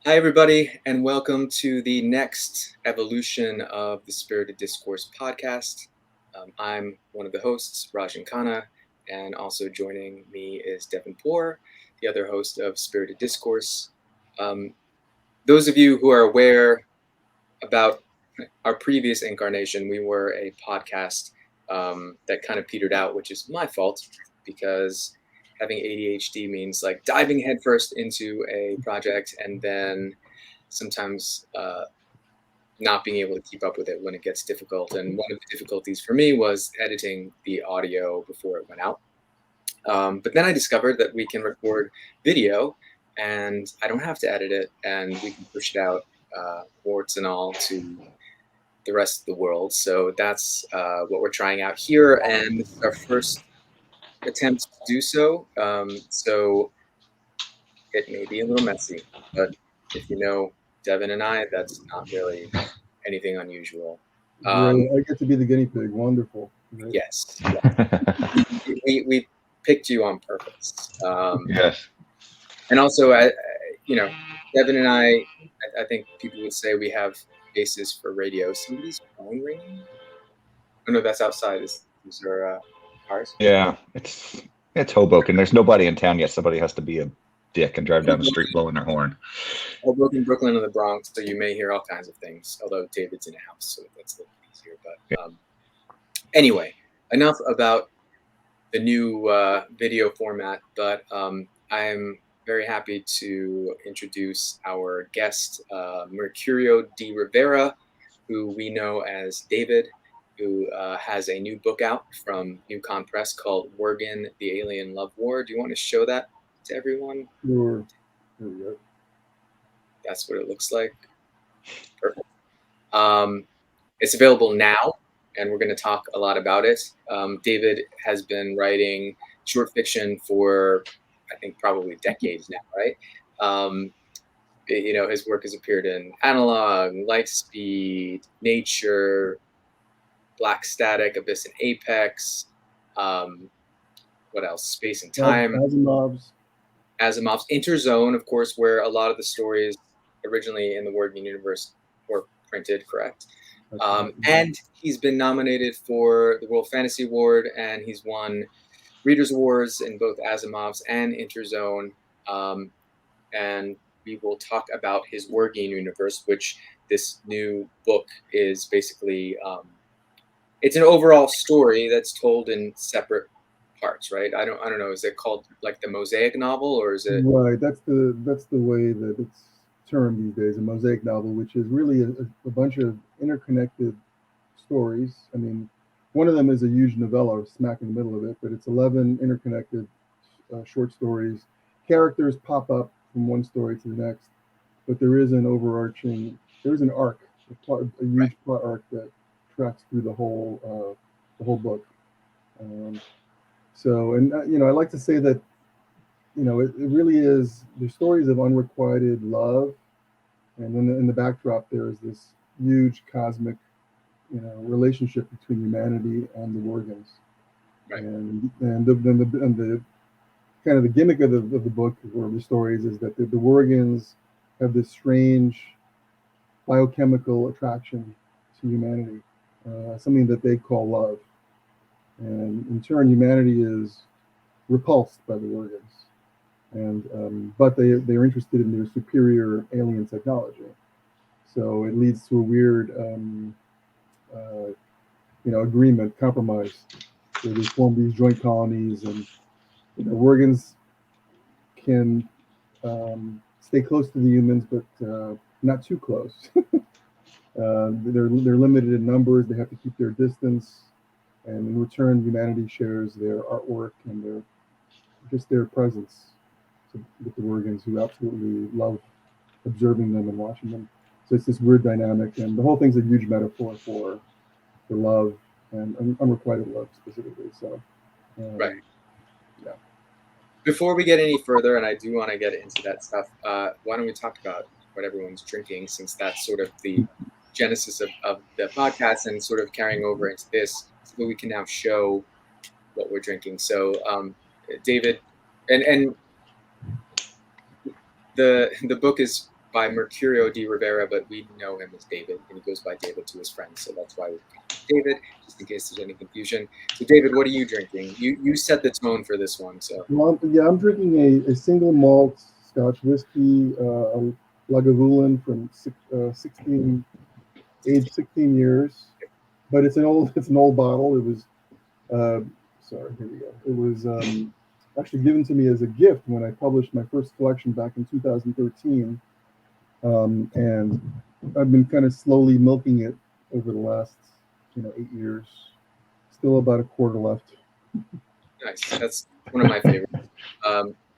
Hi, everybody, and welcome to the next evolution of the Spirited Discourse podcast. I'm one of the hosts, Rajan Khanna, and also joining me is Devin Poore, the other host of Spirited Discourse. Those of you who are aware about our previous incarnation, we were a podcast that kind of petered out, which is my fault because having ADHD means like diving headfirst into a project and then sometimes not being able to keep up with it when it gets difficult. And one of the difficulties for me was editing the audio before it went out. But then I discovered that we can record video and I don't have to edit it and we can push it out, warts and all, to the rest of the world. So that's what we're trying out here. And this is our first attempt to do so. So it may be a little messy, but if you know Devin and I, that's not really anything unusual. Great. I get to be the guinea pig. Wonderful. Great. Yes, we picked you on purpose. Yes. And also, Devin and I think people would say we have faces for radio. Somebody's phone ringing? Oh, no, that's outside. These are cars. Yeah. It's Hoboken. There's nobody in town yet. Somebody has to be a dick and drive down the street blowing their horn. Hoboken, Brooklyn, and the Bronx, so you may hear all kinds of things. Although David's in a house, so that's a little easier. But anyway, enough about the new video format. But I'm very happy to introduce our guest, Mercurio D. Rivera, who we know as David, who has a new book out from New Con Press called Wergen, the Alien Love War. Do you want to show that to everyone? Sure. There we go. That's what it looks like. Perfect. It's available now, and we're going to talk a lot about it. David has been writing short fiction for, I think, probably decades now, right? His work has appeared in Analog, Lightspeed, Nature, Black Static, Abyss and Apex. What else? Space and Time. Asimov's Interzone, of course, where a lot of the stories originally in the Wergen universe were printed, correct? And he's been nominated for the World Fantasy Award, and he's won Readers Awards in both Asimov's and Interzone. And we will talk about his Wergen universe, which this new book is basically. It's an overall story that's told in separate parts, right? I don't know. Is it called like the mosaic novel, or is it? Right. That's the way that it's termed these days, a mosaic novel, which is really a bunch of interconnected stories. I mean, one of them is a huge novella smack in the middle of it, but it's 11 interconnected short stories. Characters pop up from one story to the next, but there is an arc, a huge plot arc that tracks through the whole book. I like to say that, it really is, the stories of unrequited love, and then in the backdrop there is this huge cosmic, relationship between humanity and the Wergens. Right. And the kind of the gimmick of the book or the stories is that the Wergens have this strange biochemical attraction to humanity, something that they call love. And in turn, humanity is repulsed by the Wergens, but they're interested in their superior alien technology. So it leads to a weird, agreement, compromise, where they form these joint colonies, and Wergens can stay close to the humans, but not too close. They're limited in numbers. They have to keep their distance, and in return, humanity shares their artwork and their presence with the Wergens, who absolutely love observing them and watching them. So it's this weird dynamic, and the whole thing's a huge metaphor for love and unrequited love specifically. So, Right. Yeah. Before we get any further, and I do want to get into that stuff, why don't we talk about what everyone's drinking, since that's sort of the genesis of the podcast and sort of carrying over into this, so that we can now show what we're drinking. So, David, and the book is by Mercurio D. Rivera, but we know him as David, and he goes by David to his friends, so that's why we call him David, just in case there's any confusion. So, David, what are you drinking? You set the tone for this one, so. Well, I'm drinking a single malt Scotch whiskey, Lagavulin from 16, age 16 years, but it's an old bottle. It was, sorry, here we go. It was actually given to me as a gift when I published my first collection back in 2013, and I've been kind of slowly milking it over the last 8 years. Still about a quarter left. Nice. That's one of my favorites.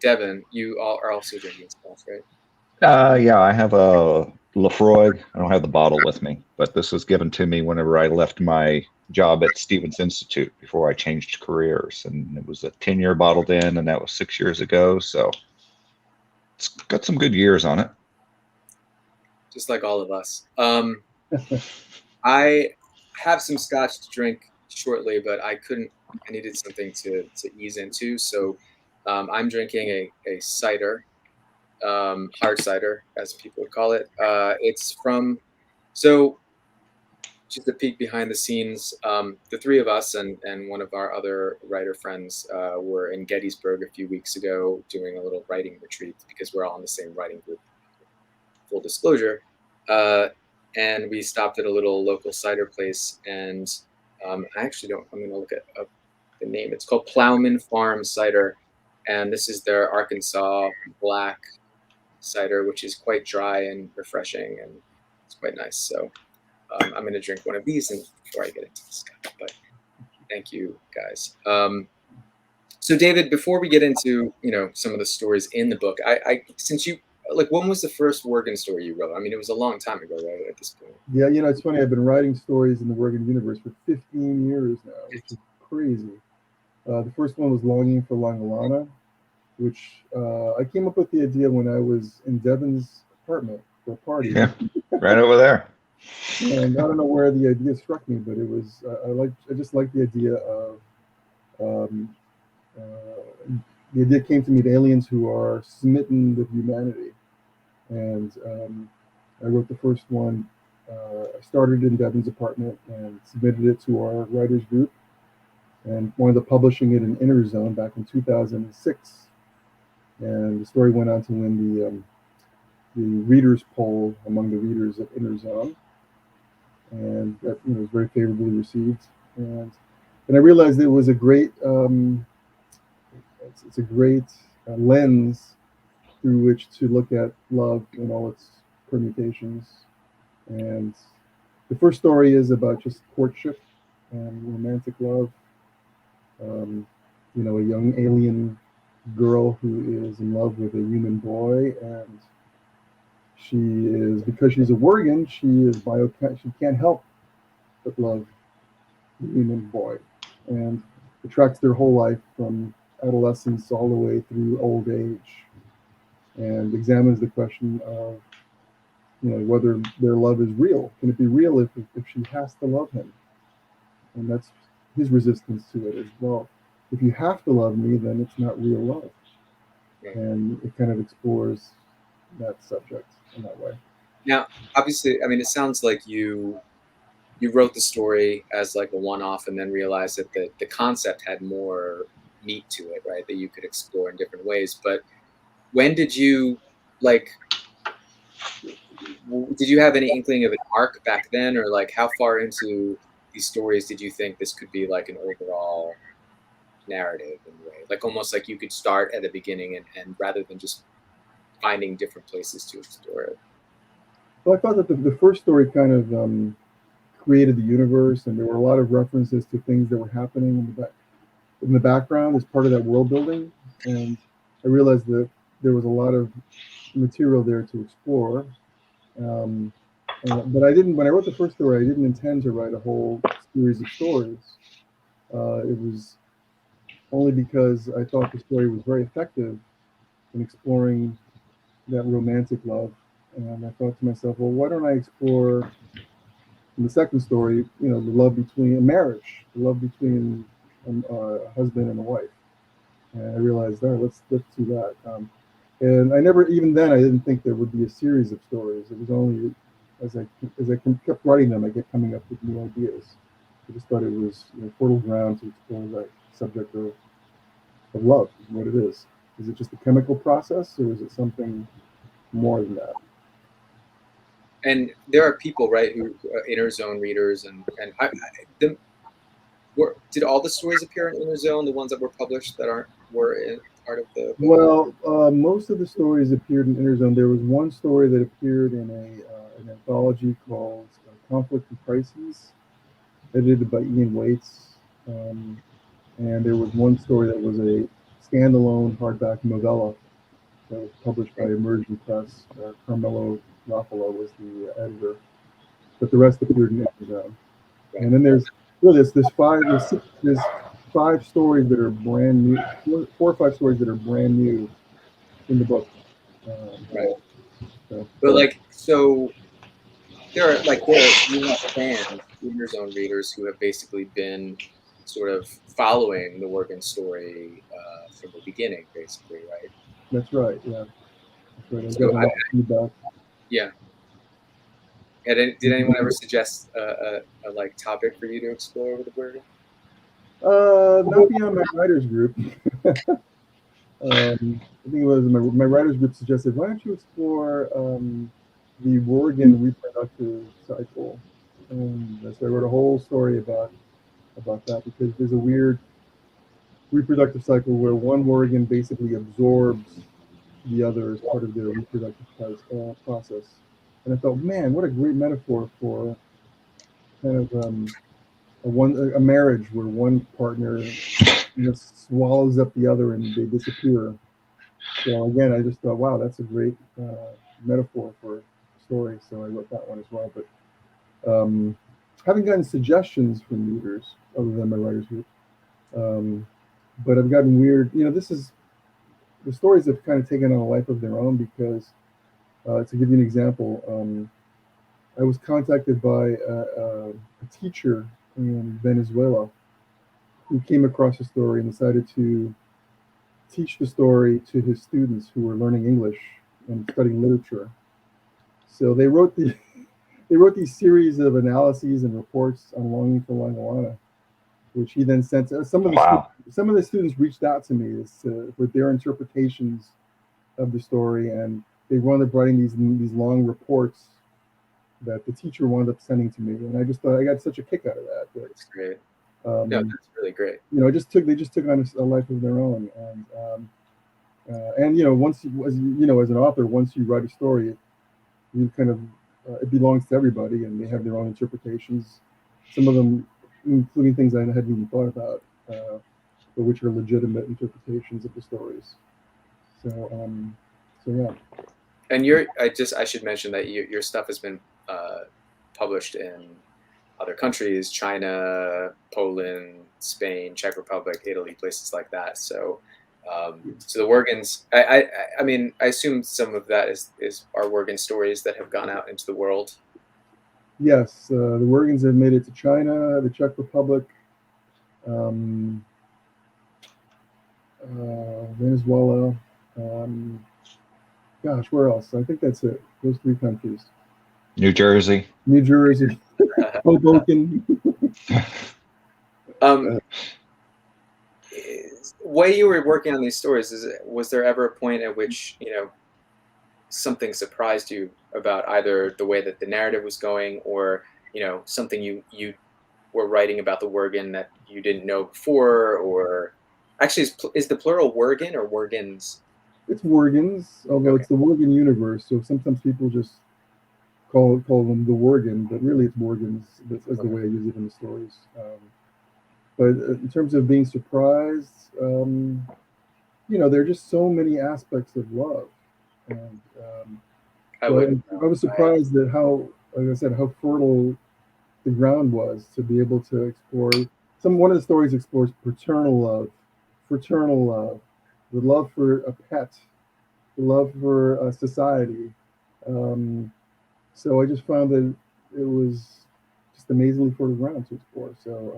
Devin, you all are also drinking Scotch, right? Yeah, I have a Lefroy. I don't have the bottle with me, but this was given to me whenever I left my job at Stevens Institute before I changed careers, and it was a 10-year bottled in, and that was 6 years ago. So it's got some good years on it. Just like all of us. I have some Scotch to drink shortly, but I needed something to ease into. So I'm drinking a cider, hard cider, as people would call it. It's from, so just a peek behind the scenes. The three of us and one of our other writer friends were in Gettysburg a few weeks ago doing a little writing retreat because we're all in the same writing group. Full disclosure. And we stopped at a little local cider place, and I actually don't. I'm going to look at the name. It's called Plowman Farm Cider, and this is their Arkansas black cider, which is quite dry and refreshing, and it's quite nice. So I'm going to drink one of these and before I get into this. But thank you, guys. So David, before we get into some of the stories in the book, I since you. Like, when was the first Wergen story you wrote? I mean, it was a long time ago, right, at this point. Yeah, it's funny. I've been writing stories in the Wergen universe for 15 years now, which is crazy. The first one was Longing for Langalana, which I came up with the idea when I was in Devin's apartment for a party. Yeah, right over there. And I don't know where the idea struck me, but it was I just liked the idea of the idea came to me of aliens who are smitten with humanity. And I wrote the first one. I started in Devin's apartment and submitted it to our writers group and wound up publishing it in Inner Zone back in 2006. And the story went on to win the readers poll among the readers of Inner Zone. And that was very favorably received. And I realized it was a great, it's a great lens through which to look at love in all its permutations. And the first story is about just courtship and romantic love. A young alien girl who is in love with a human boy, and because she's a Wergen, she can't help but love the human boy, and it tracks their whole life from adolescence all the way through old age, and examines the question of whether their love is real. Can it be real if she has to love him? And that's his resistance to it as well. If you have to love me, then it's not real love. And it kind of explores that subject in that way. Now, obviously, I mean, it sounds like you wrote the story as like a one-off and then realized that the concept had more meat to it, right? That you could explore in different ways. But when did you did you have any inkling of an arc back then, or like how far into these stories did you think this could be like an overall narrative in a way? Like almost like you could start at the beginning and rather than just finding different places to explore it. Well, I thought that the first story kind of created the universe, and there were a lot of references to things that were happening in the background as part of that world building. And I realized that there was a lot of material there to explore. But I didn't. When I wrote the first story, I didn't intend to write a whole series of stories. It was only because I thought the story was very effective in exploring that romantic love, and I thought to myself, well, why don't I explore in the second story, the love between a marriage, the love between a husband and a wife. And I realized, let's do that. And I never, even then, I didn't think there would be a series of stories. It was only as I kept writing them, I kept coming up with new ideas. I just thought it was fertile ground to explore that subject of love, what it is. Is it just a chemical process, or is it something more than that? And there are people, right, who inner zone readers, and the, did all the stories appear in Inner Zone? The ones that were published that aren't were in, part of the book? Well, most of the stories appeared in Inner Zone. There was one story that appeared in an anthology called Conflict and Crises, edited by Ian Waits. And there was one story that was a standalone hardback novella that was published by Emerging Press. Carmelo Raffalo was the editor, but the rest appeared in Inner Zone. And then there's five stories that are brand new, four or five stories that are brand new in the book. Right. So, But like, so there you have fans, Inner Zone readers, who have basically been sort of following the Wergen story from the beginning, basically, right? that's right. Yeah, that's right. I've So gotten a lot of feedback. yeah. Did anyone ever suggest a like topic for you to explore with the Wergen? Not beyond my writers group. I think it was my writers group suggested, why don't you explore the Wergen reproductive cycle? And so I wrote a whole story about that, because there's a weird reproductive cycle where one Wergen basically absorbs the other as part of their reproductive process. And I thought, man, what a great metaphor for kind of a marriage where one partner swallows up the other and they disappear. So again, I just thought, wow, that's a great metaphor for a story. So I wrote that one as well. But haven't gotten suggestions from readers other than my writers group. But I've gotten weird. The stories have kind of taken on a life of their own, because to give you an example, I was contacted by a teacher in Venezuela who came across a story and decided to teach the story to his students who were learning English and studying literature. So they wrote these series of analyses and reports on Longing for Langowana, which he then sent to Wow. some of the students reached out to me with their interpretations of the story, and they wound up writing these long reports that the teacher wound up sending to me, and I just thought I got such a kick out of that. That's great. No, that's really great. They just took on a life of their own, and once as an author, once you write a story, you kind of it belongs to everybody, and they have their own interpretations. Some of them, including things I hadn't even thought about, but which are legitimate interpretations of the stories. So yeah. And I should mention that your stuff has been published in other countries: China, Poland, Spain, Czech Republic, Italy, places like that. So so the Wergens, I mean, I assume some of that is our Wergen stories that have gone out into the world. Yes, the Wergens have made it to China, the Czech Republic, Venezuela. Gosh, where else? I think that's it. Those three countries. New Jersey. New Jersey. Hoboken. While you were working on these stories, was there ever a point at which something surprised you about either the way that the narrative was going, or something you were writing about the Wergen that you didn't know before? Or actually, is the plural Wergen or Wergens? It's Wergens, although Okay. it's the Wergen universe, so sometimes people just call them the Wergen, but really it's Wergens as the way I use it in the stories. But in terms of being surprised, there are just so many aspects of love, and I was surprised at how, like I said, how fertile the ground was to be able to explore. One of the stories explores paternal love, fraternal love, the love for a pet, the love for society. So I just found that it was just amazingly fertile ground to explore. So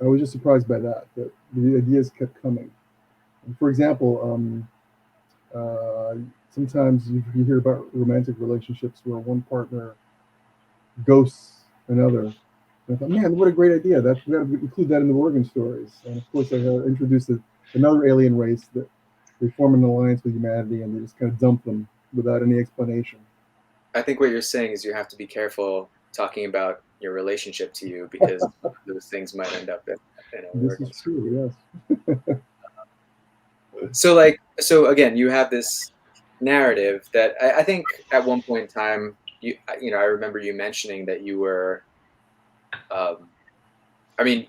I was just surprised by that the ideas kept coming. For example, Sometimes you hear about romantic relationships where one partner ghosts another. And I thought, man, what a great idea! We got to include that in the Wergen stories. And of course, I introduced another alien race that they form an alliance with humanity, and they just kind of dump them without any explanation. I think what you're saying is you have to be careful talking about your relationship to you because those things might end up in a This Wergen is story. true, yes. So again, you have this narrative that I think at one point in time, I remember you mentioning that you were, um, I mean,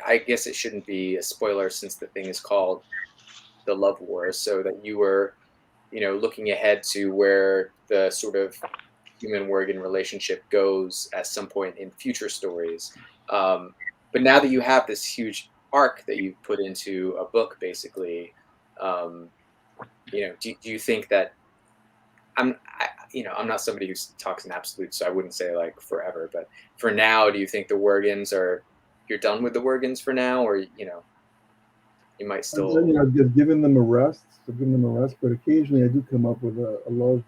I guess it shouldn't be a spoiler since the thing is called the Love Wars, so that you were, looking ahead to where the sort of human Wergen relationship goes at some point in future stories. Um, but now that you have this huge arc that you put into a book, basically, um, do you think that I'm not somebody who talks in absolutes, so I wouldn't say like forever, but for now, do you think you're done with the Wergens for now, or you might still? I've given them a rest. I've given them a rest, but occasionally I do come up with a love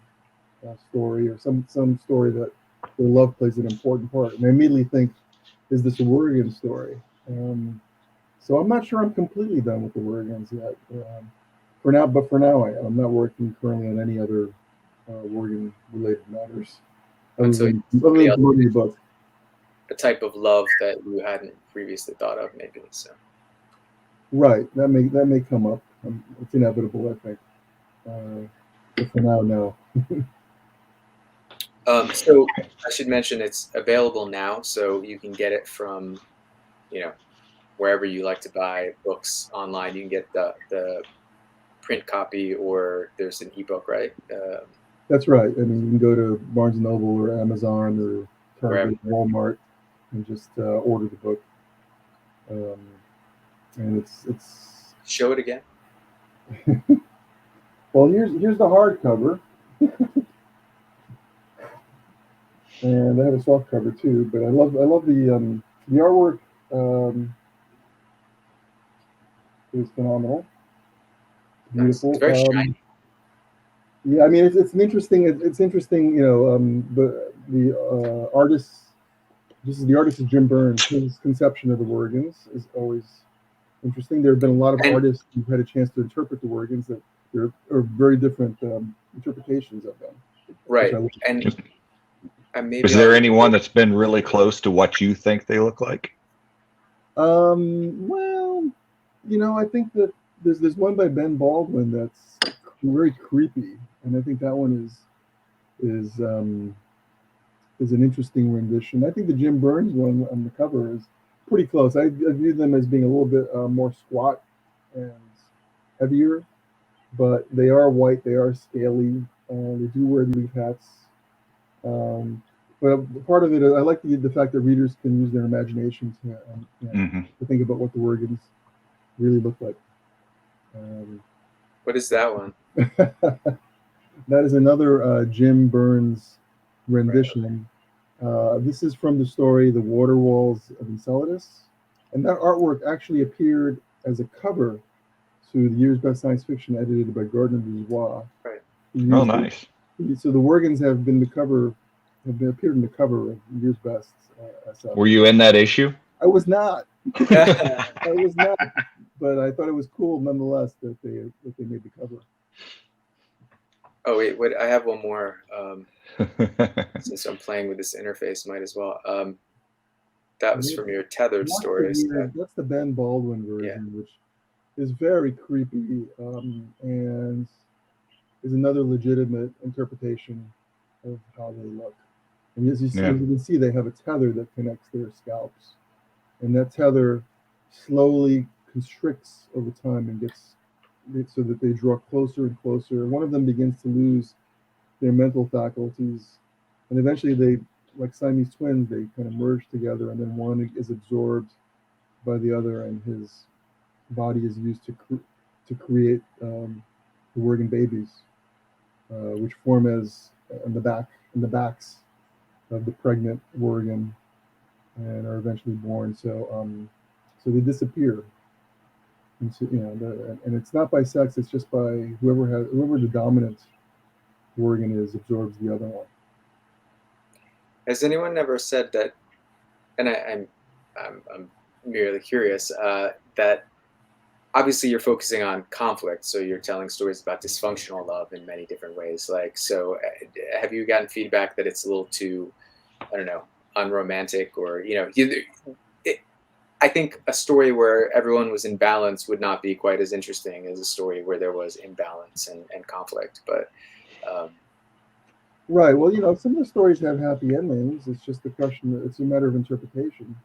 story or some story that where love plays an important part, and I immediately think, is this a Wergen story? So I'm not sure I'm completely done with the Wergens yet. For now, I'm not working currently on any other Wergen related matters Until other somebody than else, promoting the book. a type of love that you hadn't previously thought of, maybe. So, Right, that may come up. It's inevitable, I think. But for now, no. so I should mention it's available now, so you can get it from you know wherever you like to buy books online. You can get the print copy, or there's an ebook, right? That's right. I mean, you can go to Barnes and Noble or Amazon or Wherever. Target, Walmart, and just order the book. Um, and it's Show it again. well, here's the hardcover, and I have a soft cover too. But I love the artwork. Um, is phenomenal, Nice. It's beautiful. very shiny. Yeah, I mean, it's an interesting. It's interesting. The artist. This is the artist is Jim Burns. His conception of the Wergens is always interesting. There have been a lot of And artists who've had a chance to interpret the Wergens that there are very different interpretations of them, which right. I love. And Is maybe there I'll. anyone that's been really close to what you think they look like? Well, I think that there's one by Ben Baldwin that's very creepy, and I think that one is an interesting rendition. I think the Jim Burns one on the cover is pretty close. I view them as being a little bit more squat and heavier, but they are white, they are scaly, they do wear leaf hats. Um, but part of it, I like the fact that readers can use their imagination Hmm. to think about what the Wergens really look like. Um, What is that one? that is another Jim Burns Right. rendition. This is from the story The Water Walls of Enceladus. And that artwork actually appeared as a cover to the year's best science fiction edited by Gardner Bourgeois. Right. Oh, nice. So the Wergens have been appeared in the cover of year's best as such. Were you in that issue? I was not. Oh I was not, but I thought it was cool nonetheless that they made the cover. wait. What? I have one more. Since I'm playing with this interface, might as well. That was from your tethered stories. That's the Ben Baldwin Yeah. version, which is very creepy and is another legitimate interpretation of how they look. And as Yeah. you can see, they have a tether that connects their scalps, and that tether slowly constricts over time and gets so that they draw closer and closer. One of them begins to lose their mental faculties, and eventually they, like Siamese twins, they kind of merge together, and then one is absorbed by the other, and his body is used to create the Wergen babies, which form as in the backs of the pregnant Wergen, and are eventually born. So they disappear, and it's not by sex. It's just by whoever the dominant Wergen is absorbs the other one. Has anyone ever said that? And I'm merely curious that obviously you're focusing on conflict, so you're telling stories about dysfunctional love in many different ways. Like, so have you gotten feedback that it's a little too, I don't know, unromantic, or I think a story where everyone was in balance would not be quite as interesting as a story where there was imbalance and conflict. But Right. Well, some of the stories have happy endings. It's just a question. It's a matter of interpretation.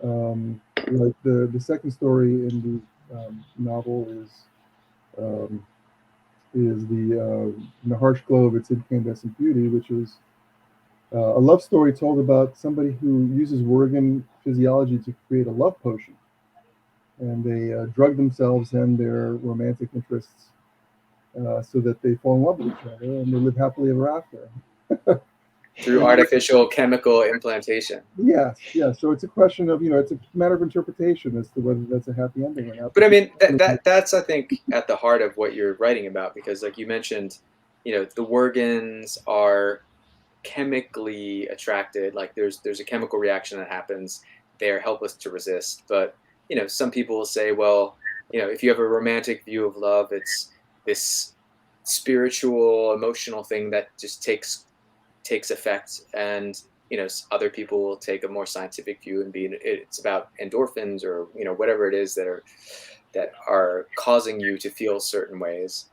Like the second story in the novel um, is in the harsh glow of its incandescent beauty, which is a love story told about somebody who uses Wergen physiology to create a love potion, and they drug themselves and their romantic interests so that they fall in love with each other and they live happily ever after. through artificial chemical implantation. Yes, yeah. So it's a question of, it's a matter of interpretation as to whether that's a happy ending or not. But I mean, that's I think at the heart of what you're writing about, because like you mentioned, the Wergens are chemically attracted. Like there's a chemical reaction that happens. They're helpless to resist. But some people will say, well, if you have a romantic view of love, it's this spiritual, emotional thing that just takes effect. And other people will take a more scientific view and it's about endorphins, or whatever it is that are causing you to feel certain ways.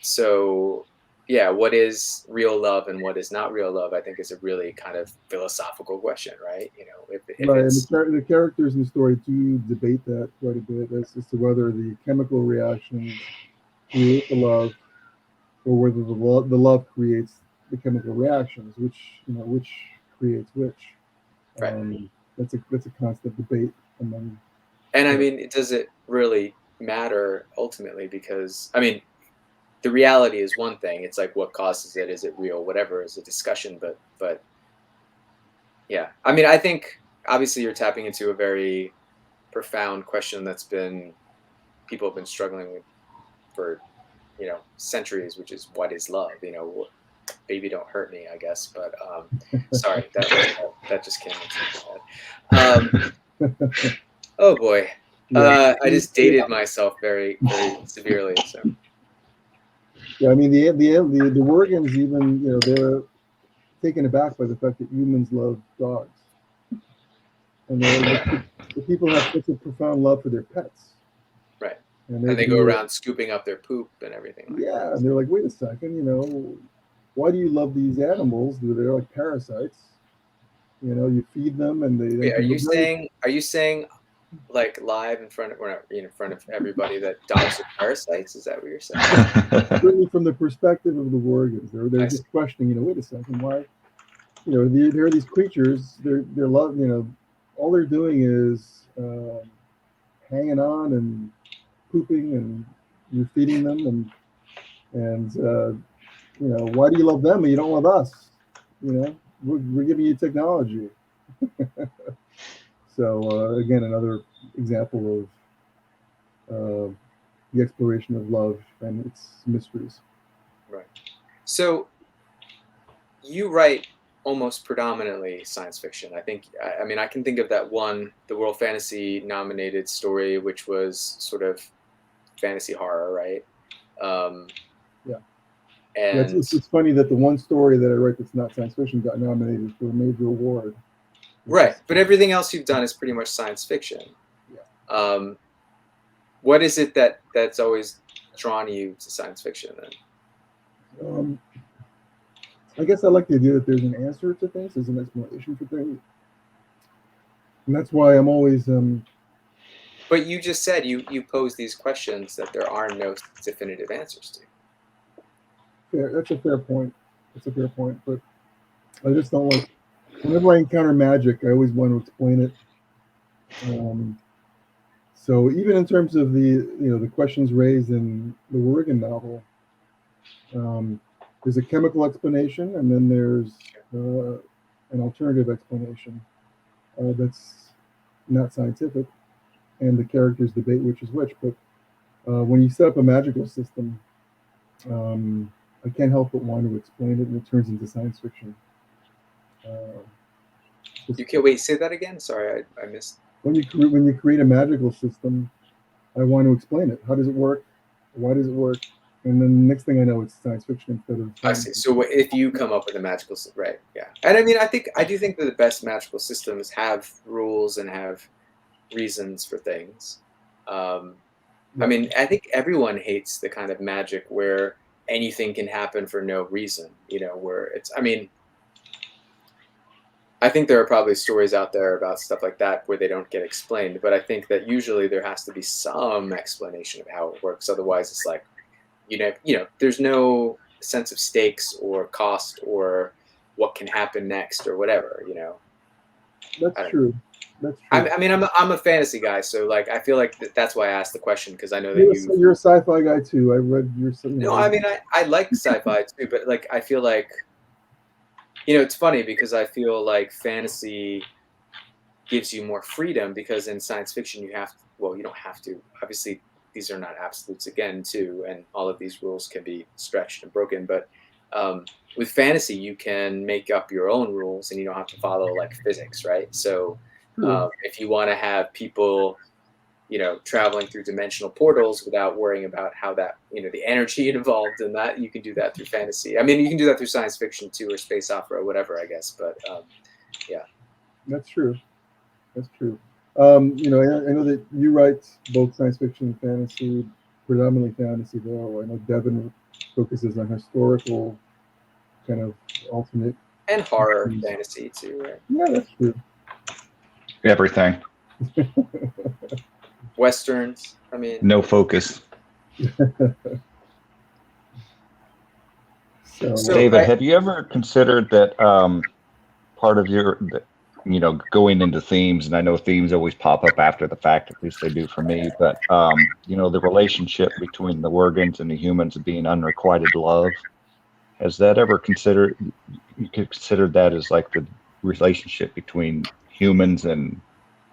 So yeah, what is real love and what is not real love, I think, is a really kind of philosophical question, right? If Right, and it's the characters in the story do debate that quite a bit as to whether the chemical reactions create the love, or whether the love creates the chemical reactions, which creates which. right. That's a constant debate among. And I mean, does it really matter ultimately? Because I mean, the reality is one thing. It's like, what causes it? Is it real? Whatever is a discussion. But yeah, I mean, I think obviously you're tapping into a very profound question that's been people have been struggling with for centuries, which is, what is love? Baby don't hurt me, I guess. But sorry, that just came into my head. Oh boy, Yeah. I just dated myself very very severely. So Yeah, I mean the Wergens even, they're taken aback by the fact that humans love dogs, and the people have such a profound love for their pets, right, and and they go around scooping up their poop and everything like that. yeah, and they're like, wait a second, why do you love these animals? They're like parasites. You feed them, and Wait, are you very, saying like live in front of, or not in front of everybody, that dogs are parasites? Is that what you're saying? certainly from the perspective of the Wergens, they're I see. just questioning, wait a second, why, there are these creatures, they're love, all they're doing is hanging on and pooping, and you're feeding them, and why do you love them and you don't love us? We're giving you technology. So again, another example of the exploration of love and its mysteries. Right. So you write almost predominantly science fiction. I think. I mean, I can think of that one, the World Fantasy nominated story, which was sort of fantasy horror, right? Yeah. And It's funny that the one story that I write that's not science fiction got nominated for a major award. right, but everything else you've done is pretty much science fiction. Yeah. What is it that's always drawn you to science fiction then? I guess I like the idea that there's an answer to things, there's an explanation for things, and that's why I'm always. But you just said you pose these questions that there are no definitive answers to. Fair, that's a fair point. That's a fair point, but I just don't like. Whenever I encounter magic, I always want to explain it. So even in terms of the questions raised in the Wergen novel, there's a chemical explanation, and then there's an alternative explanation that's not scientific. and the characters debate which is which. But when you set up a magical system, I can't help but want to explain it, and it turns into science fiction. You can't wait. Say that again. Sorry, I missed. When you create a magical system, I want to explain it. How does it work? Why does it work? And then the next thing I know, it's science fiction instead of. I see. So if you come up with a magical, right? Yeah. And I mean, I do think that the best magical systems have rules and have reasons for things. I mean, I think everyone hates the kind of magic where anything can happen for no reason. Where it's. I mean, I think there are probably stories out there about stuff like that where they don't get explained, but I think that usually there has to be some explanation of how it works. Otherwise, it's like, there's no sense of stakes or cost or what can happen next or whatever. That's true. That's true. I mean, I'm a fantasy guy, so like I feel like that's why I asked the question, because I know that you're a sci-fi guy too. I read your. No, I mean I like sci-fi too, but like I feel like. It's funny because I feel like fantasy gives you more freedom, because in science fiction you don't have to. Obviously, these are not absolutes again, too, and all of these rules can be stretched and broken. But with fantasy, you can make up your own rules, and you don't have to follow like physics, right? So if you want to have people, traveling through dimensional portals without worrying about how that, the energy involved in that, you can do that through fantasy. I mean, you can do that through science fiction too, or space opera, or whatever, I guess. But yeah. That's true. That's true. I know that you write both science fiction and fantasy, predominantly fantasy though. I know Devin focuses on historical kind of alternate. And horror fantasy too, right? Yeah, that's true. Everything. Westerns. I mean, no focus. So David, have you ever considered that part of your, going into themes, and I know themes always pop up after the fact, at least they do for me, but, the relationship between the Wergens and the humans being unrequited love, has that ever you could consider that as like the relationship between humans and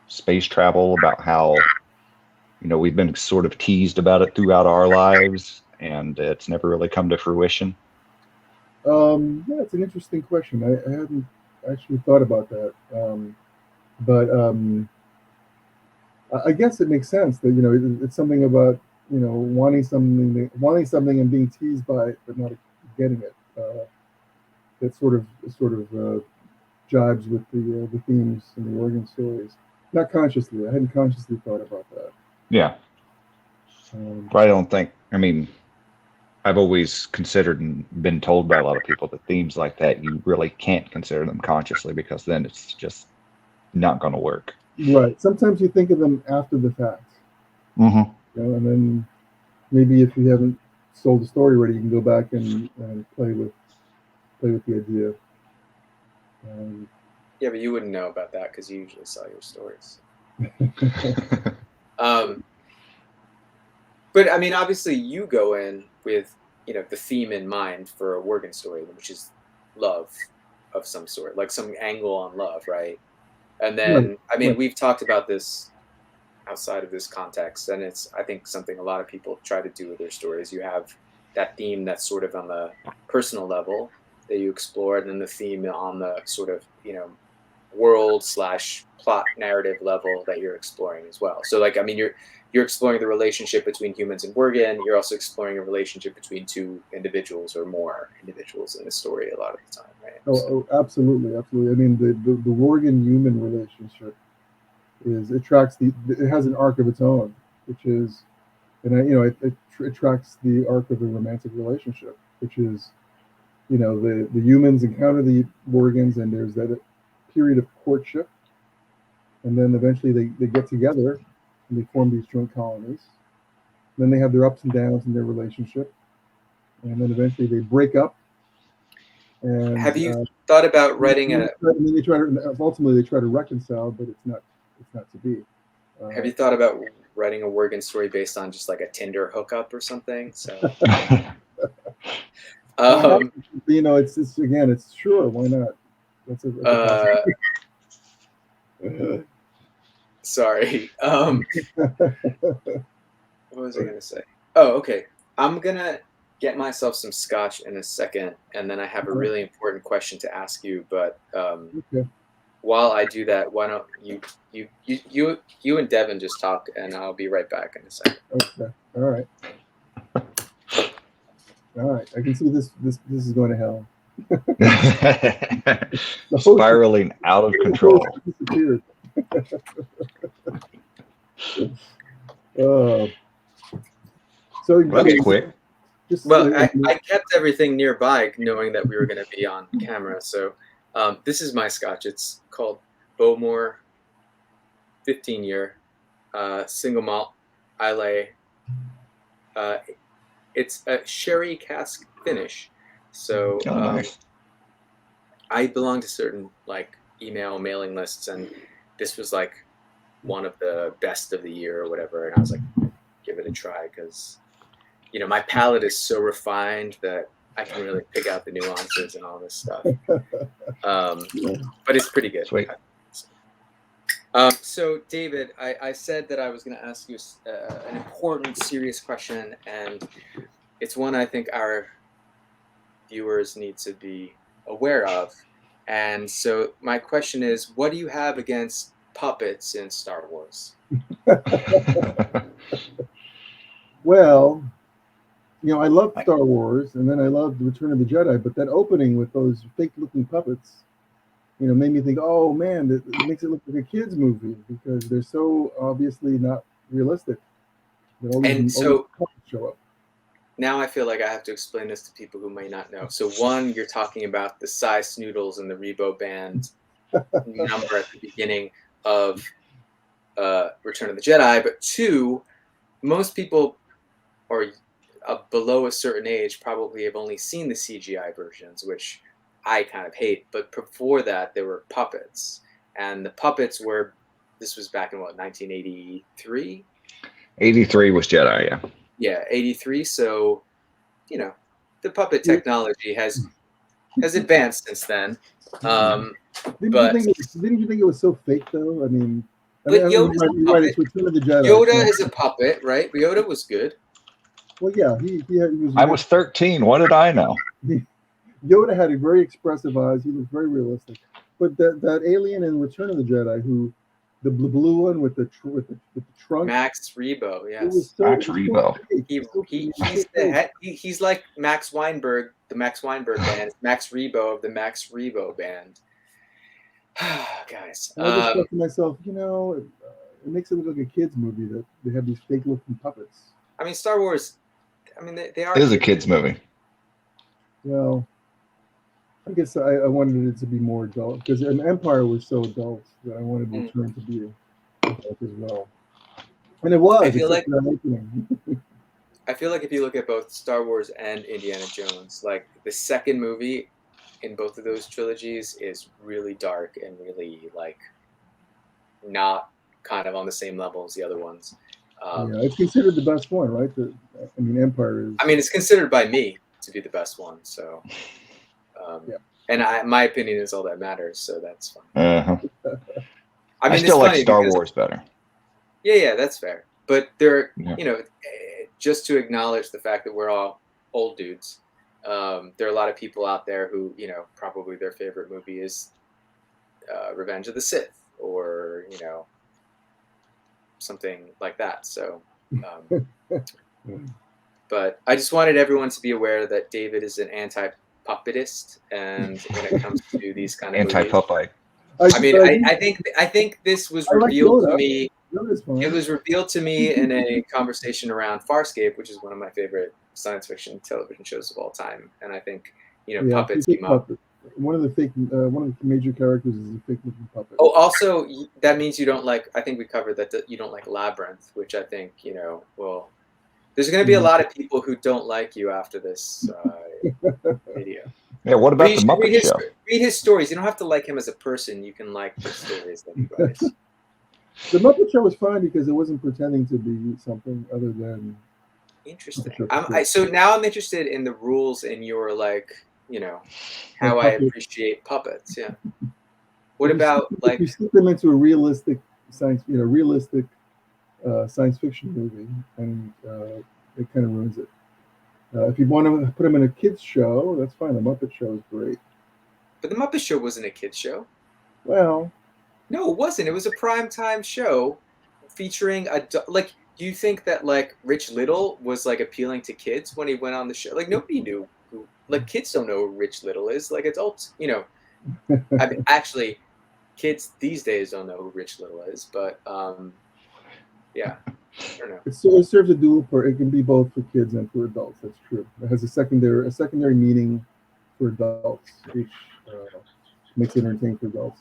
space travel, about how, we've been sort of teased about it throughout our lives, and it's never really come to fruition? Yeah, it's an interesting question. I hadn't actually thought about that, but I guess it makes sense that it's something about wanting something and being teased by it, but not getting it. That sort of jives with the themes in the Wergen stories. Not consciously. I hadn't consciously thought about that. Yeah. But I don't think. I mean, I've always considered and been told by a lot of people that themes like that, you really can't consider them consciously, because then it's just not going to work. Right. Sometimes you think of them after the fact. Mm-hmm. And then maybe if you haven't sold the story already, you can go back and play with the idea. Yeah, but you wouldn't know about that because you usually sell your stories. But I mean, obviously, you go in with the theme in mind for a Wergen story, which is love of some sort, like some angle on love, right? And then, I mean, we've talked about this outside of this context, and it's, I think, something a lot of people try to do with their stories. You have that theme that's sort of on the personal level that you explore, and then the theme on the sort of world/plot narrative level that you're exploring as well. So like, I mean, you're exploring the relationship between humans and Wergen. You're also exploring a relationship between two individuals or more individuals in the story a lot of the time, right? Oh, absolutely. I mean, the Wergen human relationship it has an arc of its own, which is, and it tracks the arc of the romantic relationship, which is, the humans encounter the Wergens, and there's that period of courtship, and then eventually they get together and they form these joint colonies. Then they have their ups and downs in their relationship, and then eventually they break up. And have you thought about writing ultimately they try to reconcile, but it's not to be. Have you thought about writing a Wergen story based on just like a Tinder hookup or something? So it's sure, why not? That's a Sorry. What was I gonna say? Oh, okay. I'm gonna get myself some scotch in a second, and then I have a really important question to ask you. But Okay. while I do that, why don't you and Devin just talk, and I'll be right back in a second. Okay. All right. All right. I can see this is going to hell. Spiraling out of control. Disappeared. So That's quick. Well, I kept everything nearby, knowing that we were going to be on camera. So this is my scotch. It's called Bowmore 15-year single malt Islay. It's a sherry cask finish. So Nice. I belong to certain like email mailing lists, and this was like one of the best of the year or whatever. And I was like, give it a try because, you know, my palate is so refined that I can really pick out the nuances and all this stuff. But it's pretty good. Sweet. So, David, I said that I was going to ask you an important, serious question, and it's one I think our viewers need to be aware of. And so my question is, what do you have against puppets in Star Wars? Well, you know, I love Star Wars, and then I loved Return of the Jedi, but that opening with those fake-looking puppets, you know, made me think, oh man, it makes it look like a kids' movie because they're so obviously not realistic. All these puppets show up. Now I feel like I have to explain this to people who may not know. So one, you're talking about the size Snoodles and the Rebo Band number at the beginning of Return of the Jedi, but two, most people or below a certain age probably have only seen the CGI versions, which I kind of hate. But before that, there were puppets, and the puppets were. This was back in what, 1983? 83 was Jedi, yeah. Yeah, 83. So, you know, the puppet technology has advanced since then. Didn't you think it was so fake though? I mean, Yoda's a puppet. It's Return of the Jedi. Yoda is a puppet, right? Yoda was good. Well, yeah, he was. I was 13. What did I know? Yoda had a very expressive eyes. He was very realistic. But that alien in Return of the Jedi, who the blue one with the trunk, Max Rebo, yes. Max Rebo. He's like Max Weinberg, the Max Weinberg band. It's Max Rebo of the Max Rebo band. Guys, I just thought to myself, you know, it makes it look like a kids' movie that they have these fake-looking puppets. I mean, Star Wars. I mean, they are. It is a kids' movie. Well, I guess I wanted it to be more adult because Empire was so adult that I wanted Return to be adult as well. And it was. I feel like if you look at both Star Wars and Indiana Jones, like the second movie in both of those trilogies is really dark and really like not kind of on the same level as the other ones. Yeah, it's considered the best one, right? Empire is. I mean, it's considered by me to be the best one. So, yeah. And my opinion is all that matters. So that's fine. Uh-huh. I mean, I still like Star Wars better. Yeah, that's fair. But there, you know, just to acknowledge the fact that we're all old dudes. There are a lot of people out there who, you know, probably their favorite movie is Revenge of the Sith or, you know, something like that. So, but I just wanted everyone to be aware that David is an anti-puppetist, and when it comes to these kind of anti-puppet. I mean, I think this was revealed to me. It was revealed to me in a conversation around Farscape, which is one of my favorite science fiction television shows of all time, and I think, you know, puppets team up. One of the major characters is a fake-looking puppet. Oh, also, that means you don't like. I think we covered that you don't like Labyrinth, which I think, you know. Well, there's going to be a lot of people who don't like you after this video. Yeah. What about the Muppet Show? Read his stories. You don't have to like him as a person. You can like the stories that he writes. The Muppet Show was fine because it wasn't pretending to be something other than. Interesting. So now I'm interested in the rules in your, like, you know, how I appreciate puppets. Yeah. What about like you slip them into a realistic realistic science fiction movie, and it kind of ruins it. If you want to put them in a kids show, that's fine. The Muppet Show is great. But the Muppet Show wasn't a kids show. Well, No, it wasn't. It was a primetime show featuring like. Do you think that like Rich Little was like appealing to kids when he went on the show? Like nobody knew who. Like kids don't know who Rich Little is. Like adults, I mean, actually, kids these days don't know who Rich Little is. But yeah, I don't know. it serves a dual purpose. It can be both for kids and for adults. That's true. It has a secondary meaning for adults, which makes it entertaining for adults.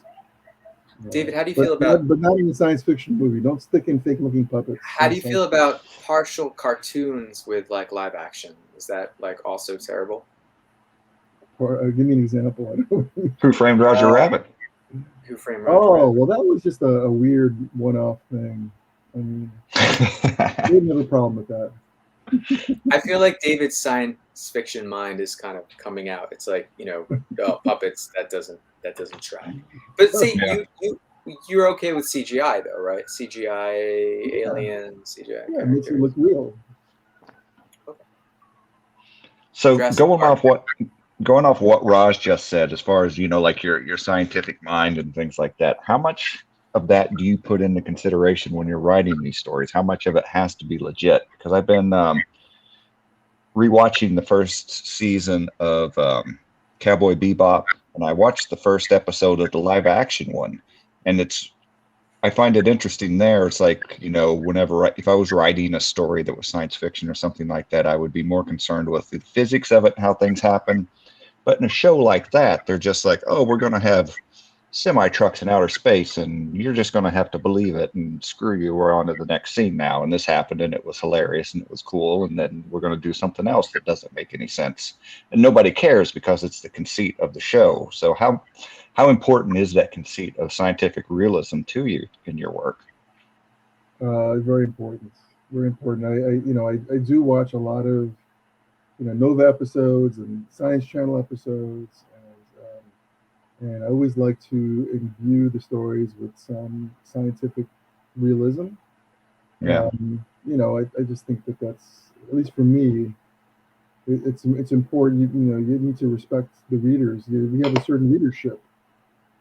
David, how do you feel about? But not in a science fiction movie. Don't stick in fake-looking puppets. How do you feel about partial cartoons with like live action? Is that like also terrible? Or, give me an example. Who Framed Roger Rabbit? Who Framed Roger Oh, Rabbit? well, that was just a weird one-off thing. I mean, I didn't have a problem with that. I feel like David's science fiction mind is kind of coming out. It's like puppets that doesn't track. But see, you're okay with CGI though, right? CGI aliens, CGI. Yeah, it makes it look real. Okay. So Jurassic going off what Raj just said, as far as like your scientific mind and things like that, how much of that do you put into consideration when you're writing these stories? How much of it has to be legit? Because I've been rewatching the first season of Cowboy Bebop, and I watched the first episode of the live action one, and I find it interesting there. It's like, whenever, if I was writing a story that was science fiction or something like that, I would be more concerned with the physics of it and how things happen. But in a show like that, they're just like, oh, we're going to have semi-trucks in outer space, and you're just going to have to believe it, and screw you, we're on to the next scene now, and this happened, and it was hilarious, and it was cool, and then we're going to do something else that doesn't make any sense. And nobody cares because it's the conceit of the show. So how important is that conceit of scientific realism to you in your work? Very important. Very important. I do watch a lot of Nova episodes and Science Channel episodes, and I always like to imbue the stories with some scientific realism. Yeah. I just think that that's, at least for me, it's important. You need to respect the readers. We have a certain readership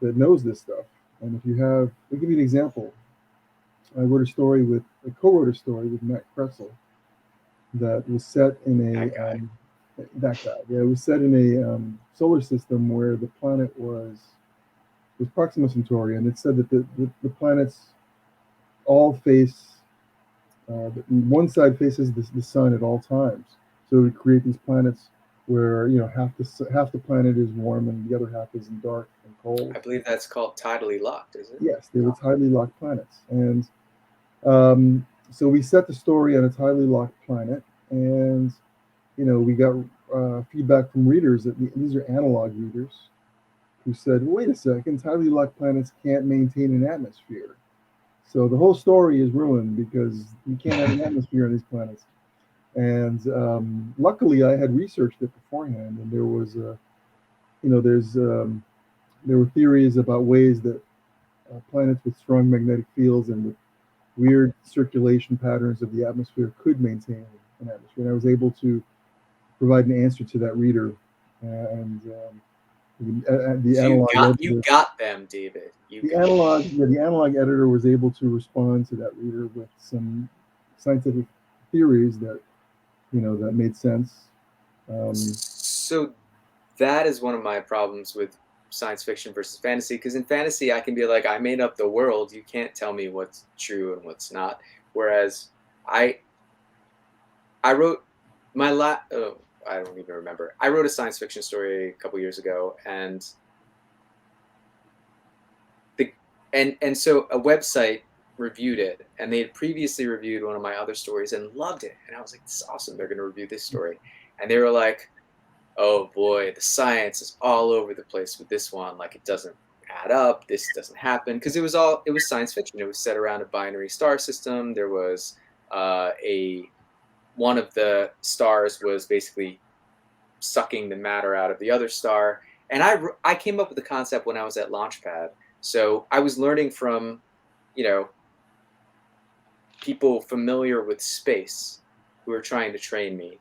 that knows this stuff. And if you have, I'll give you an example. I co-wrote a story with Matt Kretzel that was set in that guy. Yeah, it was set in a solar system where the planet was Proxima Centauri, and it said that the planets all face one side faces the sun at all times. So it would create these planets where half the planet is warm and the other half is dark and cold. I believe that's called tidally locked, is it? Yes, they were tidally locked planets, and so we set the story on a tidally locked planet, and we got feedback from readers that these are analog readers who said, "Wait a second, tidally locked planets can't maintain an atmosphere." So the whole story is ruined because you can't have an atmosphere on these planets. And luckily, I had researched it beforehand, and there was, there were theories about ways that planets with strong magnetic fields and with weird circulation patterns of the atmosphere could maintain an atmosphere. And I was able to provide an answer to that reader, and the analog. You got them, David. The analog editor was able to respond to that reader with some scientific theories that that made sense. So that is one of my problems with science fiction versus fantasy, because in fantasy I can be like, I made up the world, you can't tell me what's true and what's not. Whereas I wrote my I don't even remember. I wrote a science fiction story a couple years ago, and so a website reviewed it, and they had previously reviewed one of my other stories and loved it. And I was like, this is awesome. They're going to review this story. And they were like, oh boy, the science is all over the place with this one. Like, it doesn't add up. This doesn't happen. Because it was science fiction. It was set around a binary star system. There was one of the stars was basically sucking the matter out of the other star. And I came up with the concept when I was at Launchpad. So I was learning from people familiar with space who are trying to train me.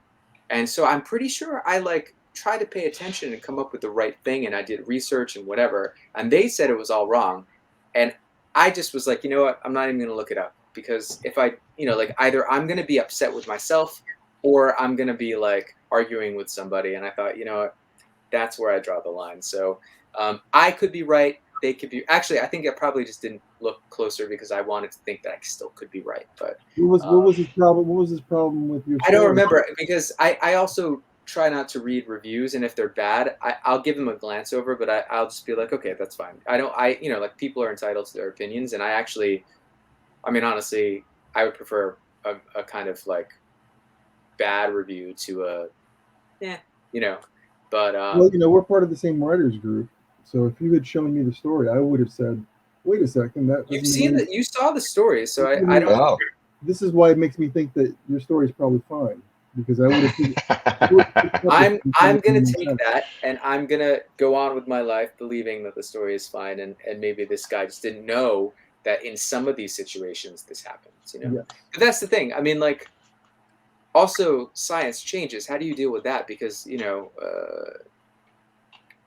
And so I'm pretty sure I like try to pay attention and come up with the right thing, and I did research and whatever, and they said it was all wrong. And I just was like, you know what? I'm not even going to look it up, because if I, like, either I'm going to be upset with myself or I'm going to be like arguing with somebody. And I thought, you know what? That's where I draw the line. So I could be right. They could be. Actually, I think I probably just didn't look closer because I wanted to think that I still could be right. But What was his problem? What was his problem with your I don't story? remember, because I also try not to read reviews, and if they're bad, I'll give them a glance over, but I'll just be like, okay, that's fine. Like, people are entitled to their opinions, and I mean, honestly, I would prefer a kind of like bad review to a, yeah, but Well, we're part of the same writers group, so if you had shown me the story, I would have said, "Wait a second, that doesn't mean you saw the story, so I don't. Oh. This is why it makes me think that your story is probably fine, because I would have. I'm gonna take that, and I'm gonna go on with my life believing that the story is fine, and maybe this guy just didn't know that in some of these situations this happens. Yes. But that's the thing. I mean, like, also science changes. How do you deal with that? Because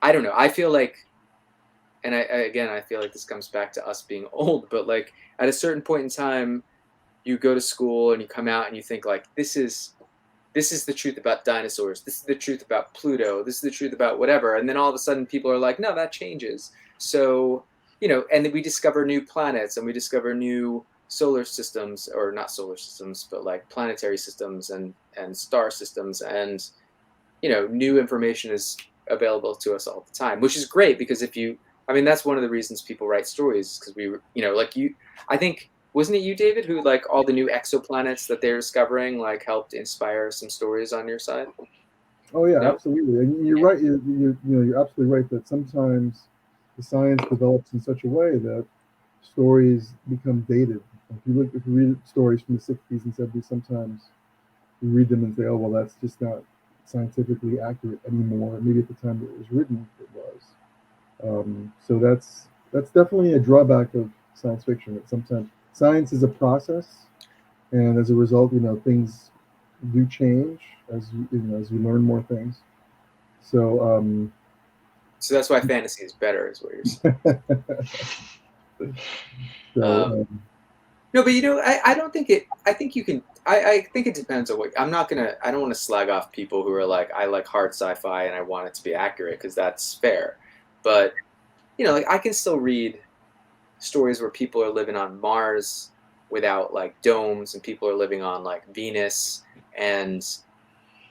I don't know. I feel like, and I feel like this comes back to us being old, but like at a certain point in time, you go to school and you come out and you think like, this is the truth about dinosaurs. This is the truth about Pluto. This is the truth about whatever. And then all of a sudden people are like, no, that changes. So, and then we discover new planets, and we discover new solar systems, or not solar systems, but like planetary systems and star systems. And, new information is available to us all the time, which is great, because that's one of the reasons people write stories, because I think, wasn't it you, David, who, like, all the new exoplanets that they're discovering, like, helped inspire some stories on your side? Oh yeah, No? absolutely, and you're right. You're absolutely right that sometimes the science develops in such a way that stories become dated. If you read stories from the '60s and '70s, sometimes you read them and say, "Oh, well, that's just not scientifically accurate anymore." Maybe at the time it was written, it was. So that's definitely a drawback of science fiction. That sometimes science is a process, and as a result, things do change as you learn more things. So So that's why fantasy is better, is what you're saying. so No, but I don't think I think you can. I think it depends on what. I don't want to slag off people who are like, I like hard sci-fi and I want it to be accurate, because that's fair. But like, I can still read stories where people are living on Mars without like domes, and people are living on like Venus, and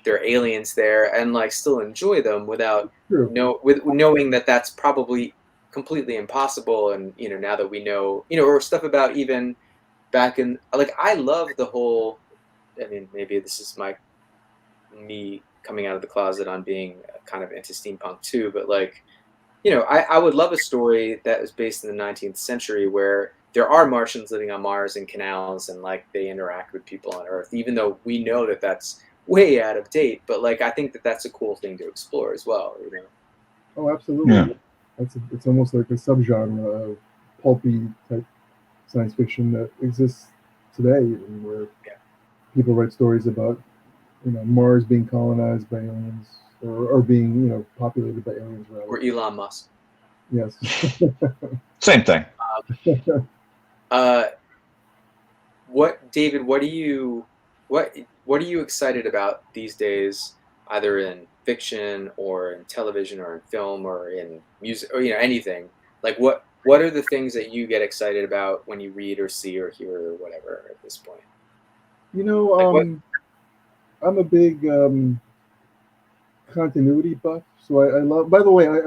there are aliens there, and like still enjoy them without true. knowing that that's probably completely impossible. And now that we know, or stuff about even back in, like, I love the whole. I mean, maybe this is me coming out of the closet on being kind of into steampunk too, but like, I would love a story that was based in the 19th century where there are Martians living on Mars in canals, and like they interact with people on Earth, even though we know that that's way out of date. But like, I think that that's a cool thing to explore as well. Oh, absolutely. Yeah. It's almost like a subgenre of pulpy type science fiction that exists today, where people write stories about Mars being colonized by aliens, or being populated by aliens, rather. Or Elon Musk. Yes. Same thing. David? What are you excited about these days, either in fiction or in television or in film or in music, or anything? Like, what are the things that you get excited about when you read or see or hear or whatever at this point? Like, what? I'm a big continuity buff, so I love. By the way, I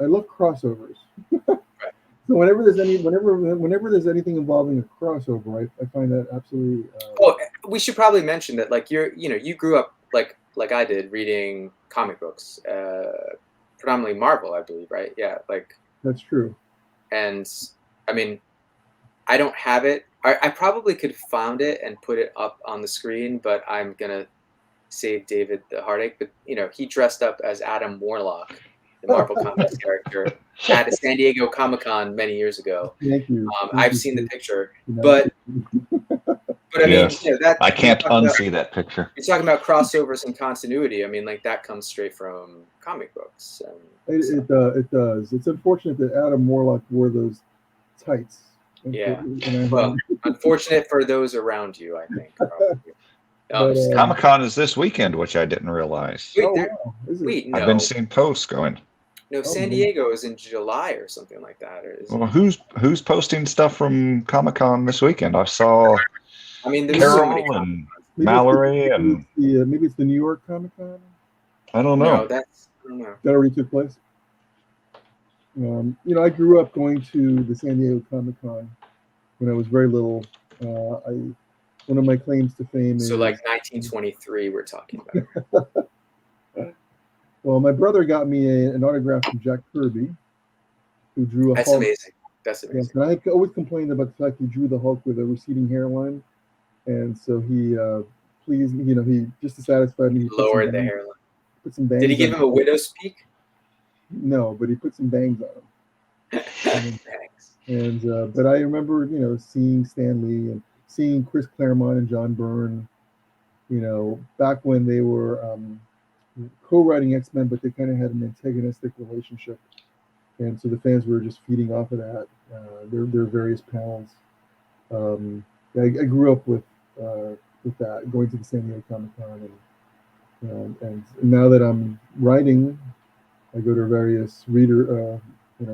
love crossovers. So whenever there's anything involving a crossover, I find that absolutely. Oh, we should probably mention that, like, you grew up like I did, reading comic books, predominantly Marvel, I believe, right? Yeah, like. That's true. And I mean, I don't have it. I probably could have found it and put it up on the screen, but I'm gonna save David the heartache. But he dressed up as Adam Warlock the Marvel Comics character, at a San Diego Comic-Con many years ago. Thank you. I've seen the picture, but I mean, Yes. that I can't unsee that picture. you're talking about crossovers and continuity. I mean, like that comes straight from comic books. It does. It's unfortunate that Adam Warlock wore those tights. Yeah. Well, unfortunate for those around you, I think. Probably. Comic-Con is this weekend, which I didn't realize. Wait, no. I've been seeing posts going. No, San Diego is in July or something like that. Well, who's posting stuff from Comic-Con this weekend? I saw there's Carol so many and Mallory and maybe it's the New York Comic-Con. I don't know. No, I don't know. That already took place. I grew up going to the San Diego Comic-Con when I was very little. One of my claims to fame is... So like 1923 we're talking about. Well, my brother got me an autograph from Jack Kirby, who drew a That's Hulk. amazing. That's amazing. Yes, and I always complained about the fact he drew the Hulk with a receding hairline. And so he pleased me, he just to satisfy me. Lowered the hairline. Put some bangs. Did he give him a widow's peak? No, but he put some bangs on him. But I remember, seeing Stan Lee and seeing Chris Claremont and John Byrne, back when they were co-writing X-Men, but they kind of had an antagonistic relationship. And so the fans were just feeding off of that, their various panels. I grew up with that, going to the San Diego Comic-Con. And now that I'm writing, I go to various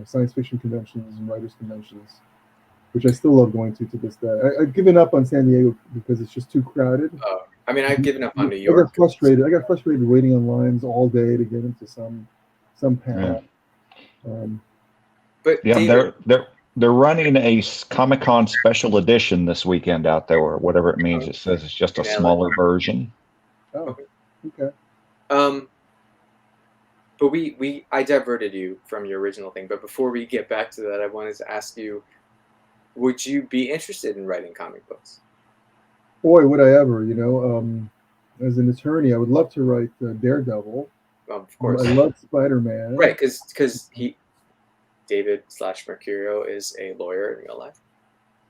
science fiction conventions and writers conventions, which I still love going to this day. I've given up on San Diego because it's just too crowded. I've given up on New York. I got frustrated waiting on lines all day to get into some panel. Yeah. But yeah, David, they're running a Comic-Con special edition this weekend out there, or whatever it means. It says it's just a smaller version. Oh, okay. But I diverted you from your original thing. But before we get back to that, I wanted to ask you, would you be interested in writing comic books? Boy, would I ever, as an attorney, I would love to write Daredevil. Of course. I love Spider-Man. Right, because David/Mercurio is a lawyer in real life.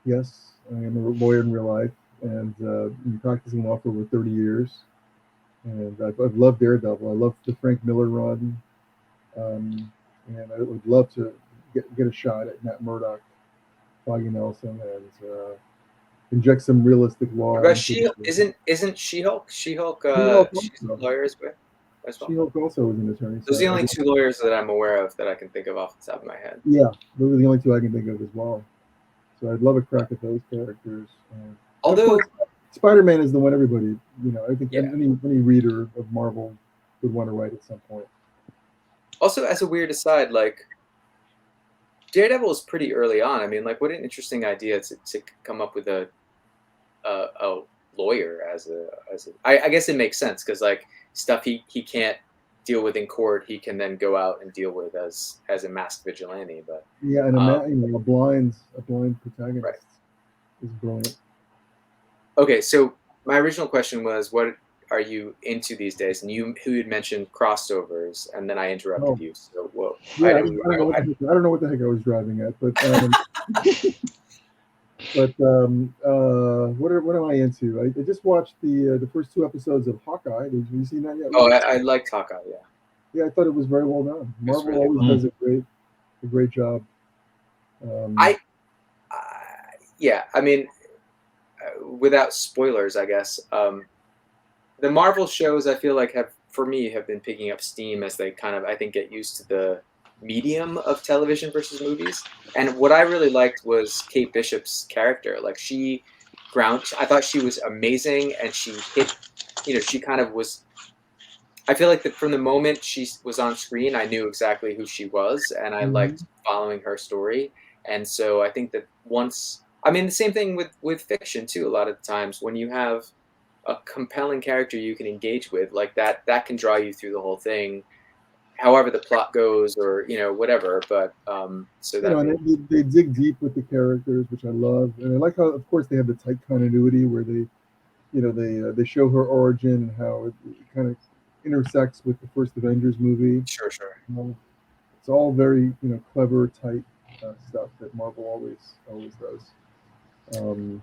Yes, I am a lawyer in real life, and been practicing law for over 30 years. And I've loved Daredevil. I love the Frank Miller run. And I would love to get a shot at Matt Murdock, Foggy Nelson, and inject some realistic law. What about She-Hulk? Isn't She-Hulk? She-Hulk, she's a lawyer as well. She-Hulk also is an attorney. Those are the only two lawyers that I'm aware of that I can think of off the top of my head. Yeah, those are the only two I can think of as well. So I'd love a crack at those characters. Although Spider-Man is the one everybody, I think any reader of Marvel would want to write at some point. Also, as a weird aside, Daredevil is pretty early on. I mean, what an interesting idea to come up with a lawyer as a. I guess it makes sense because stuff he can't deal with in court, he can then go out and deal with as a masked vigilante. But yeah, and a blind protagonist is brilliant. Okay, so my original question was, what are you into these days? And you had mentioned crossovers, and then I interrupted you. So, I don't know what the heck I was driving at, but what am I into? I just watched the first 2 episodes of Hawkeye. Have you seen that yet? Oh, I liked Hawkeye. Yeah. Yeah, I thought it was very well done. Marvel really always does a great job. Without spoilers, I guess, the Marvel shows I feel like have been picking up steam as they kind of, I think, get used to the medium of television versus movies. And what I really liked was Kate Bishop's character. I thought she was amazing, and she hit, she kind of was. I feel like that from the moment she was on screen, I knew exactly who she was, and I liked following her story. And so I think that the same thing with fiction too. A lot of times when you have a compelling character you can engage with, that can draw you through the whole thing, however the plot goes, or whatever. But they dig deep with the characters, which I love, and I like how, of course, they have the tight continuity where they show her origin and how it kind of intersects with the first Avengers movie. Sure. It's all very clever, tight stuff that Marvel always does. Um,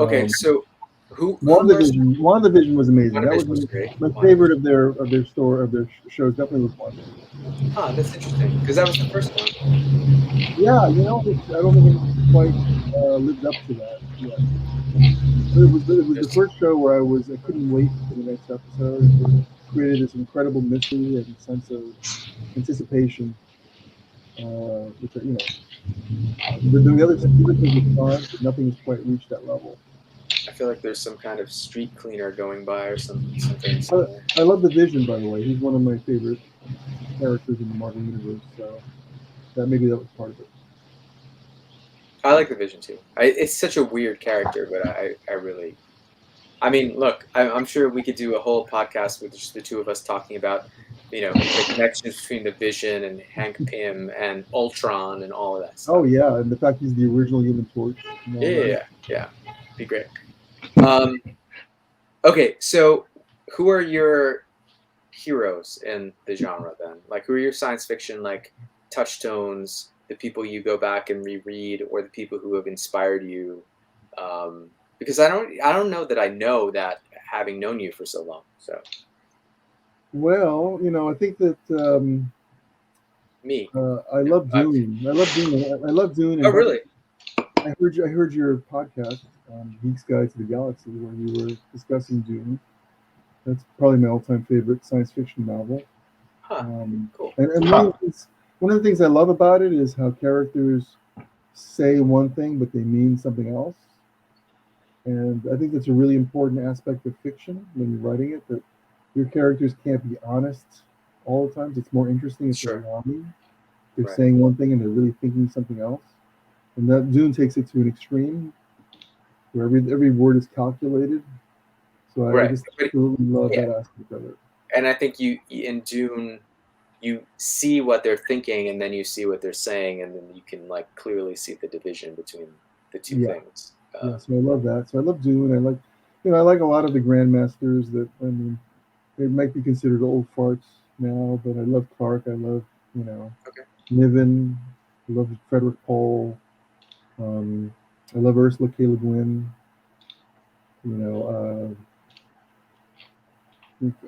Okay, um, so who are some, WandaVision was amazing. That was WandaVision was great. my WandaVision. favorite of their shows. Definitely was WandaVision. Huh, that's interesting because that was the first one. Yeah, I don't think it quite lived up to that yet. But it was the There's, first show where I couldn't wait for the next episode. It created this incredible mystery and sense of anticipation, which the other things were fun, but nothing has quite reached that level. I feel like there's some kind of street cleaner going by or something I, somewhere. I love the Vision, by the way. He's one of my favorite characters in the Marvel universe. So maybe that was part of it. I like the Vision too. It's such a weird character, but I really. I mean, look, I'm sure we could do a whole podcast with just the two of us talking about, the connections between the Vision and Hank Pym and Ultron and all of that Oh stuff. yeah, and the fact he's the original Human Torch and Yeah, all yeah, that. yeah, yeah. Be great. Okay, so who are your heroes in the genre then? Like, who are your science fiction touchstones? The people you go back and reread, or the people who have inspired you? Because I don't know that I know that having known you for so long. So Well, I think that me. I No, love Dune. I love Dune. I love Dune. oh, And by the way, really? I heard your podcast, Geek's Guide to the Galaxy, where you were discussing Dune. That's probably my all-time favorite science fiction novel. Huh. Um, Cool. and Huh. one of the things I love about it is how characters say one thing but they mean something else. And I think that's a really important aspect of fiction when you're writing it. That your characters can't be honest all the time. It's more interesting if they're Sure. lying. They're Right. saying one thing and they're really thinking something else. And that Dune takes it to an extreme where every word is calculated. So I Right. just But absolutely love yeah, that aspect of it. and I think you in Dune, you see what they're thinking, and then you see what they're saying, and then you can clearly see the division between the two Yeah, things. yeah. So I love that. So I love Dune. I like a lot of the grandmasters that they might be considered old farts now, but I love Clark. I love you know Okay. Niven. I love Frederick Pohl. Um, I love Ursula K. Le Guin. You know,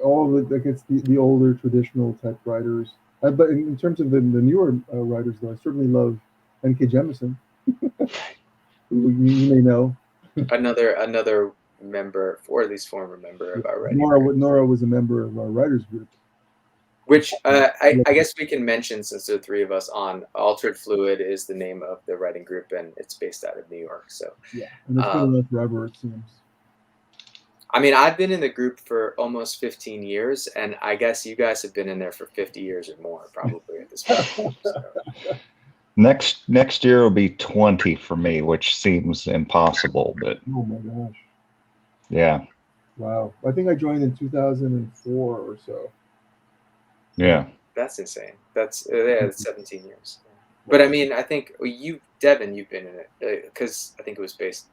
all of it. Like it's the older traditional type writers. But in terms of the newer writers, though, I certainly love N.K. Jemisin, who you may know. Another member, or at least former member Yeah. of our writing group. Nora was a member of our writers group. Which Yeah, I guess we can mention, since there are three of us on. Altered Fluid is the name of the writing group, and it's based out of New York. So, and it's been um, around forever, it seems. I mean, I've been in the group for almost 15 years, and I guess you guys have been in there for 50 years or more, probably at this point. So, Next year will be 20 for me, which seems impossible, but Oh my gosh! yeah, Wow, I think I joined in 2004 or so. yeah. that's insane. That's 17 years. But I mean, I think Devin, you've been in it because I think it was based.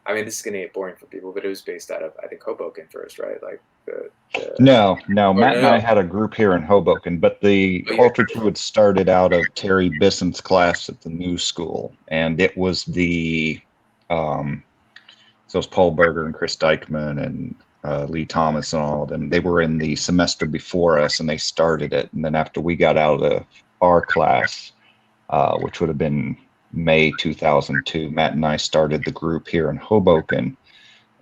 I mean, this is going to get boring for people, but it was based out of, I think, Hoboken first, right? Like No, or Matt and I no. had a group here in Hoboken, but the Oh, Altered Fluid started out of Terry Bisson's class at the New School, and it was so it was Paul Berger and Chris Dykman and Lee Thomas and all of them. They were in the semester before us, and they started it. And then after we got out of our class, which would have been May 2002, Matt and I started the group here in Hoboken,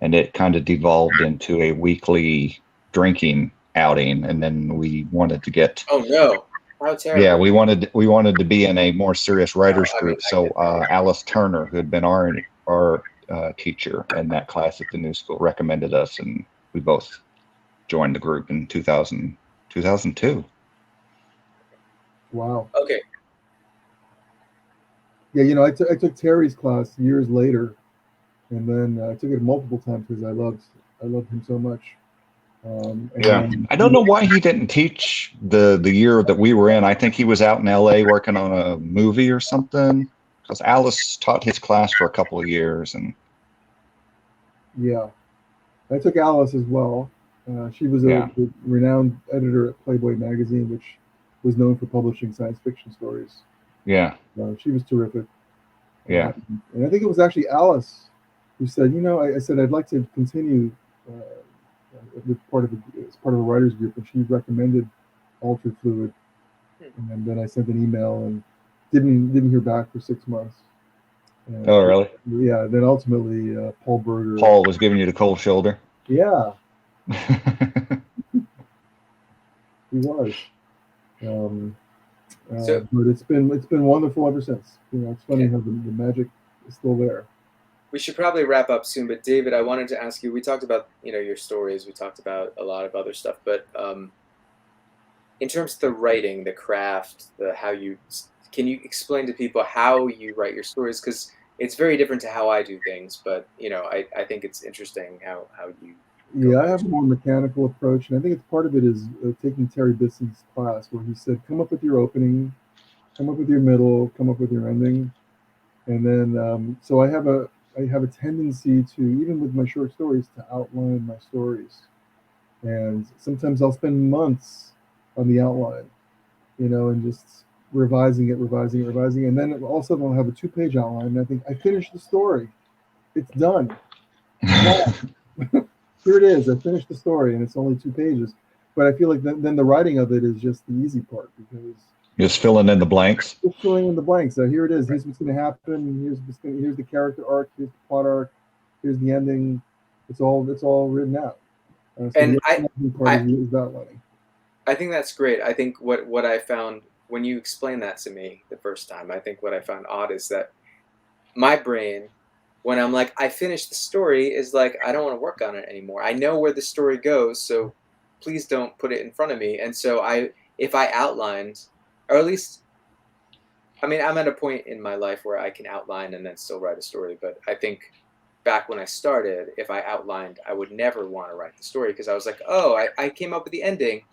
and it kind of devolved into a weekly drinking outing. And then we wanted to get, Oh no! How yeah, terrible! we wanted to be in a more serious writers I mean, group. I So get that. Alice Turner, who had been our teacher in that class at the New School, recommended us, and we both joined the group in 2002. Wow. Okay, Yeah, I took Terry's class years later, and then I took it multiple times because I loved him so much. And Yeah, then I don't know why he didn't teach the year that we were in. I think he was out in LA working on a movie or something. Because Alice taught his class for a couple of years, and yeah, I took Alice as well. She was a yeah, renowned editor at Playboy magazine, which was known for publishing science fiction stories. Yeah. She was terrific. Yeah. And I think it was actually Alice who said, I said I'd like to continue with as part of a writers group, and she recommended Altered Fluid, and then I sent an email and didn't hear back for 6 months. And, Oh, really? Yeah. Then ultimately, Paul Berger. Paul was giving you the cold shoulder. Yeah, he was. But it's been wonderful ever since. It's funny how the magic is still there. We should probably wrap up soon, but David, I wanted to ask you. We talked about your stories. We talked about a lot of other stuff, but in terms of the writing, the craft, can you explain to people how you write your stories? Because it's very different to how I do things, but I think it's interesting how you. Yeah, I have a more mechanical approach, and I think it's part of it is taking Terry Bisson's class, where he said, "Come up with your opening, come up with your middle, come up with your ending," and then so I have a tendency to, even with my short stories, to outline my stories, and sometimes I'll spend months on the outline, and just revising it, and then all of a sudden I'll have a 2-page outline, and I think I finished the story, it's done. Here it is. I finished the story, and it's only 2 pages. But I feel like then the writing of it is just the easy part, because just filling in the blanks. Just filling in the blanks. So here it is. Here's what's going to happen. Here's the character arc. Here's the plot arc. Here's the ending. It's all written out. So And the part is outlining. I think that's great. I think what I found when you explained that to me the first time, I think what I found odd is that my brain, when I'm like, I finished the story, is like, I don't want to work on it anymore. I know where the story goes, so please don't put it in front of me. And so if I outlined, or at least, I mean, I'm at a point in my life where I can outline and then still write a story. But I think back when I started, if I outlined, I would never want to write the story, because I was like, oh, I came up with the ending.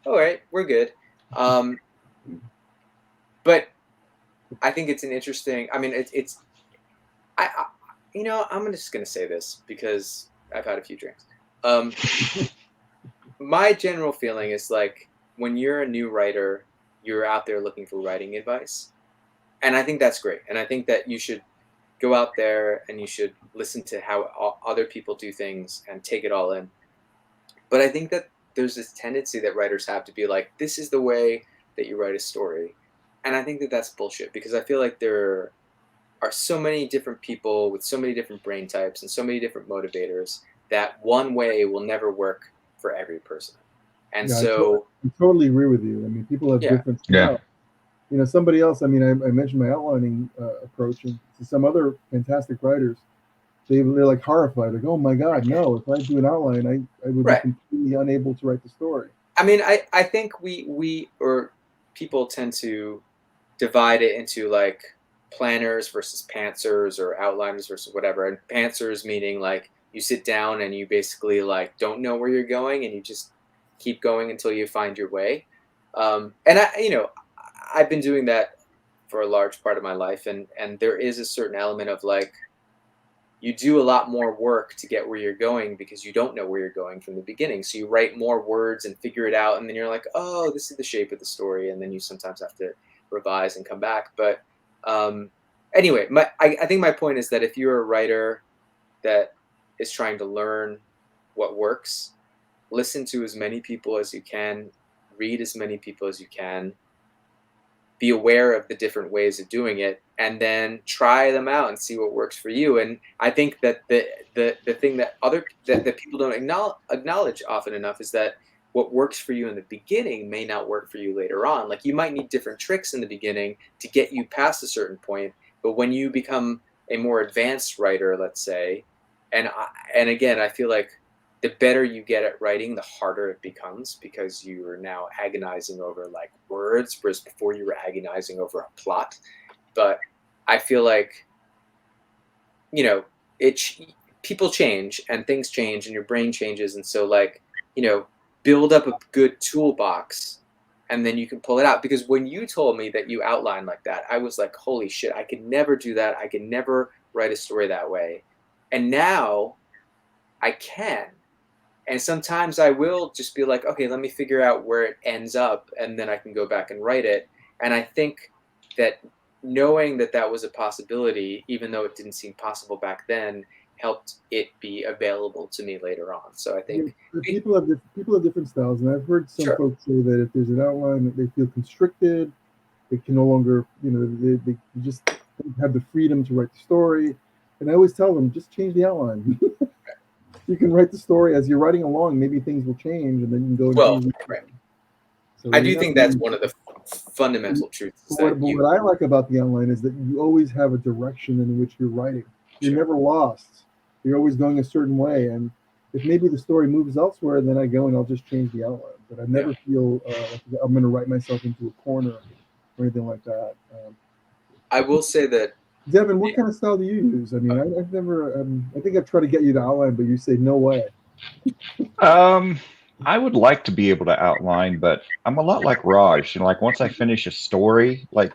All right, we're good. But I think it's an interesting. I mean, I'm just gonna say this because I've had a few drinks. My general feeling is like, when you're a new writer, you're out there looking for writing advice, and I think that's great. And I think that you should go out there and you should listen to how other people do things and take it all in. But I think that there's this tendency that writers have to be like, this is the way that you write a story, and I think that that's bullshit, because I feel like there are so many different people with so many different brain types and so many different motivators that one way will never work for every person. And so I totally agree with you. I mean, people have different styles. Somebody else, I mean, I mentioned my outlining approach, and to some other fantastic writers, they're like horrified, like, oh my God, no, if I do an outline, I would be completely unable to write the story. I mean, I think we or people tend to divide it into like planners versus pantsers, or outliners versus whatever. And pantsers meaning like you sit down and you basically like don't know where you're going, and you just keep going until you find your way. And I've been doing that for a large part of my life, and there is a certain element of like, you do a lot more work to get where you're going because you don't know where you're going from the beginning. So you write more words and figure it out, and then you're like, oh, this is the shape of the story, and then you sometimes have to revise and come back. But anyway, I think my point is that if you're a writer that is trying to learn what works, listen to as many people as you can, read as many people as you can, be aware of the different ways of doing it, and then try them out and see what works for you. And I think that the thing that that people don't acknowledge often enough is that what works for you in the beginning may not work for you later on. Like, you might need different tricks in the beginning to get you past a certain point, but when you become a more advanced writer, let's say, and again, I feel like the better you get at writing, the harder it becomes, because you are now agonizing over like words, whereas before you were agonizing over a plot. But I feel like, people change and things change and your brain changes. And so like, build up a good toolbox, and then you can pull it out. Because when you told me that you outlined like that, I was like, holy shit, I could never do that. I could never write a story that way. And now I can. And sometimes I will just be like, okay, let me figure out where it ends up, and then I can go back and write it. And I think that knowing that that was a possibility, even though it didn't seem possible back then, helped it be available to me later on. So I Yeah, think, but people have different styles, and I've heard some sure, folks say that if there's an outline that they feel constricted, they can no longer, they just don't have the freedom to write the story. And I always tell them, just change the outline. You can write the story as you're writing along. Maybe things will change, and then you can go and well, change right. it. So I you're do not think that's really. one of the fundamental truths is But that what I like about the outline is that you always have a direction in which you're writing. You're sure, never lost. You're always going a certain way. And if maybe the story moves elsewhere, then I go and I'll just change the outline. But I yeah. never feel like I'm going to write myself into a corner or anything like that. I will say that, Devin, what kind of style do you use? I mean, I've never. I think I've tried to get you to outline, but you say no way. Um, I would like to be able to outline, but I'm a lot like Raj. Like once I finish a story, like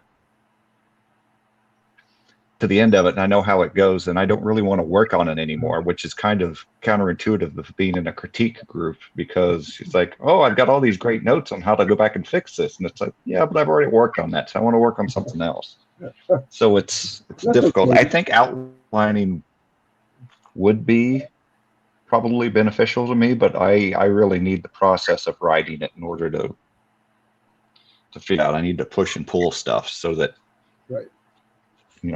to the end of it and I know how it goes, and I don't really want to work on it anymore, which is kind of counterintuitive of being in a critique group, because it's like, oh, I've got all these great notes on how to go back and fix this. And it's like, yeah, but I've already worked on that. So I want to work on something else. So it's That's difficult. okay. I think outlining would be probably beneficial to me, but I really need the process of writing it in order to figure out. I need to push and pull stuff so that Right.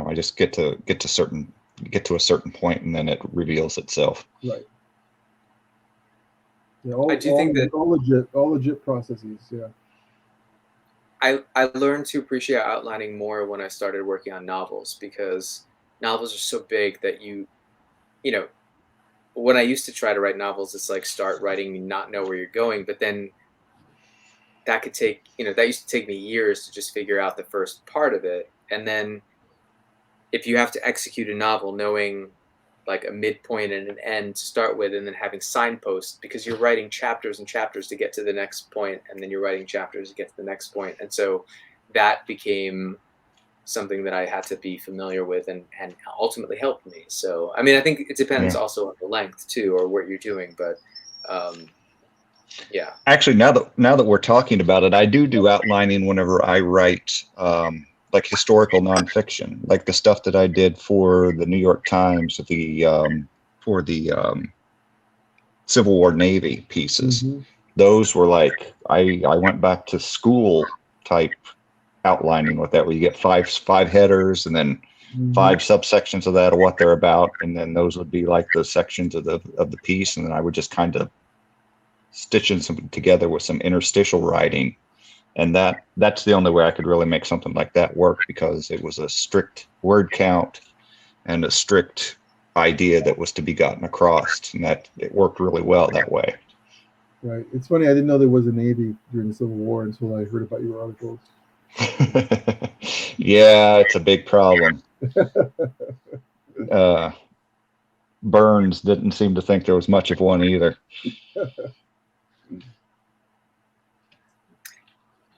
I just get to a certain point and then it reveals itself. Right. Yeah. I do think that All legit processes. Yeah. I learned to appreciate outlining more when I started working on novels, because novels are so big that you know, when I used to try to write novels, it's like start writing and not know where you're going. But then that could take, that used to take me years to just figure out the first part of it. And then if you have to execute a novel, knowing like a midpoint and an end to start with, and then having signposts, because you're writing chapters and chapters to get to the next point, and then you're writing chapters to get to the next point. And so that became something that I had to be familiar with, and ultimately helped me. So, I mean, I think it depends Yeah. also on the length too, or what you're doing, but yeah. Actually, now that we're talking about it, I do outlining whenever I write like historical nonfiction, like the stuff that I did for the New York Times, for the Civil War Navy pieces. Mm-hmm. Those were like I went back to school type outlining with that, where you get five headers and then Mm-hmm. 5 subsections of that, or what they're about, and then those would be like the sections of the piece, and then I would just kind of stitching some together with some interstitial writing, and that's the only way I could really make something like that work, because it was a strict word count and a strict idea that was to be gotten across, and that it worked really well that way. Right. It's funny. I didn't know there was a Navy during the Civil War until I heard about your articles. Yeah, it's a big problem. Burns didn't seem to think there was much of one either.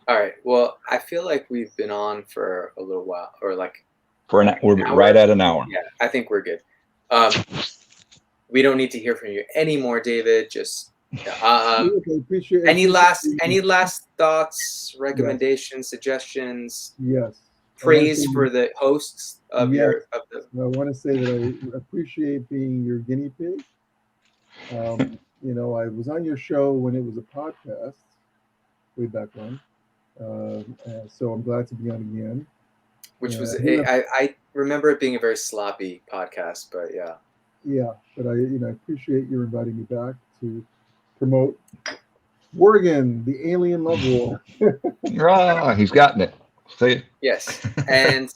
All right. Well, I feel like we've been on for a little while, or like We're an right hour. at an hour. Yeah, I think we're good. We don't need to hear from you anymore, David. Just I appreciate any the- last thoughts, Yes. recommendations, suggestions, Yes. praise for the hosts of Yes. the. I want to say that I appreciate being your guinea pig. I was on your show when it was a podcast way back when. And so I'm glad to be on again. Which was Yeah. I remember it being a very sloppy podcast, but yeah. Yeah, but I appreciate you inviting me back to promote Wergen, the Alien Love War. He's gotten it. See? Yes, and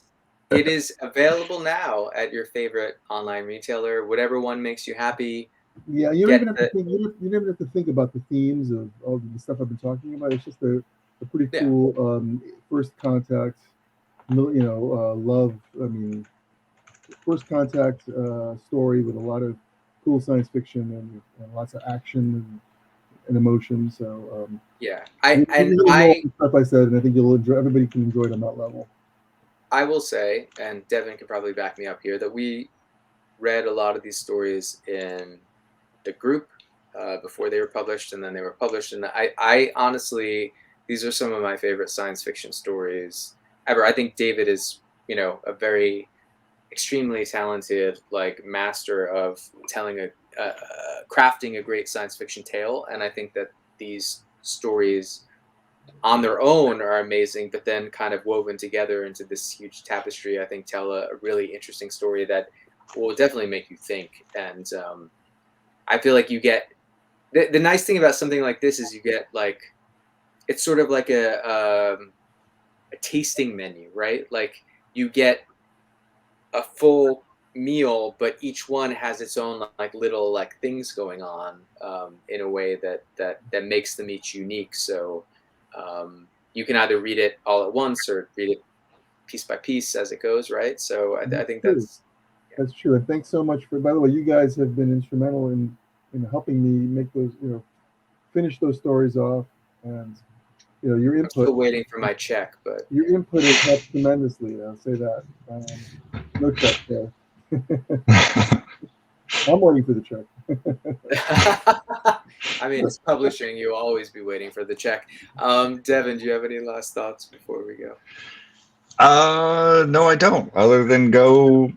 it is available now at your favorite online retailer, whatever one makes you happy. Yeah, you don't even have to think. You never have to think about the themes of all the stuff I've been talking about. It's just a pretty cool first contact. Love. I mean, first contact story with a lot of cool science fiction and lots of action and emotion. So yeah, stuff I said, and I think you'll enjoy. Everybody can enjoy it on that level. I will say, and Devin can probably back me up here, that we read a lot of these stories in the group, before they were published, and then they were published. And I honestly, these are some of my favorite science fiction stories ever. I think David is, a very extremely talented like master of telling crafting a great science fiction tale. And I think that these stories on their own are amazing, but then kind of woven together into this huge tapestry, I think tell a really interesting story that will definitely make you think. And I feel like you get the nice thing about something like this is you get like it's sort of like a tasting menu, right? Like you get a full meal, but each one has its own like little like things going on in a way that makes them each unique. So you can either read it all at once or read it piece by piece as it goes, right? So I think True. that's That's true. And thanks so much for, by the way, you guys have been instrumental in helping me make those, finish those stories off. And, your I'm still input, waiting for my check, but has helped tremendously. I'll say that. No check there. I'm waiting for the check. I mean, it's publishing. You'll always be waiting for the check. Devin, do you have any last thoughts before we go? No, I don't. Other than go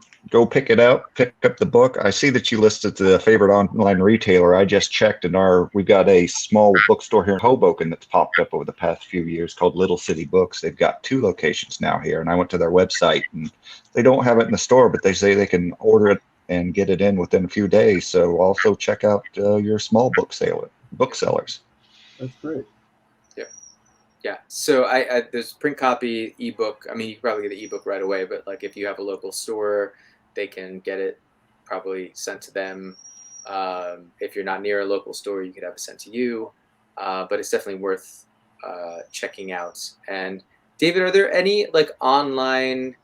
pick it up, pick up the book. I see that you listed the favorite online retailer. I just checked, and we've got a small bookstore here in Hoboken that's popped up over the past few years called Little City Books. They've got 2 locations now here, and I went to their website, and they don't have it in the store, but they say they can order it and get it in within a few days. So also check out your small booksellers. That's great. Yeah. So there's print copy, ebook. I mean, you can probably get the ebook right away, but like if you have a local store, they can get it probably sent to them. If you're not near a local store, you could have it sent to you. But it's definitely worth checking out. And David, are there any like online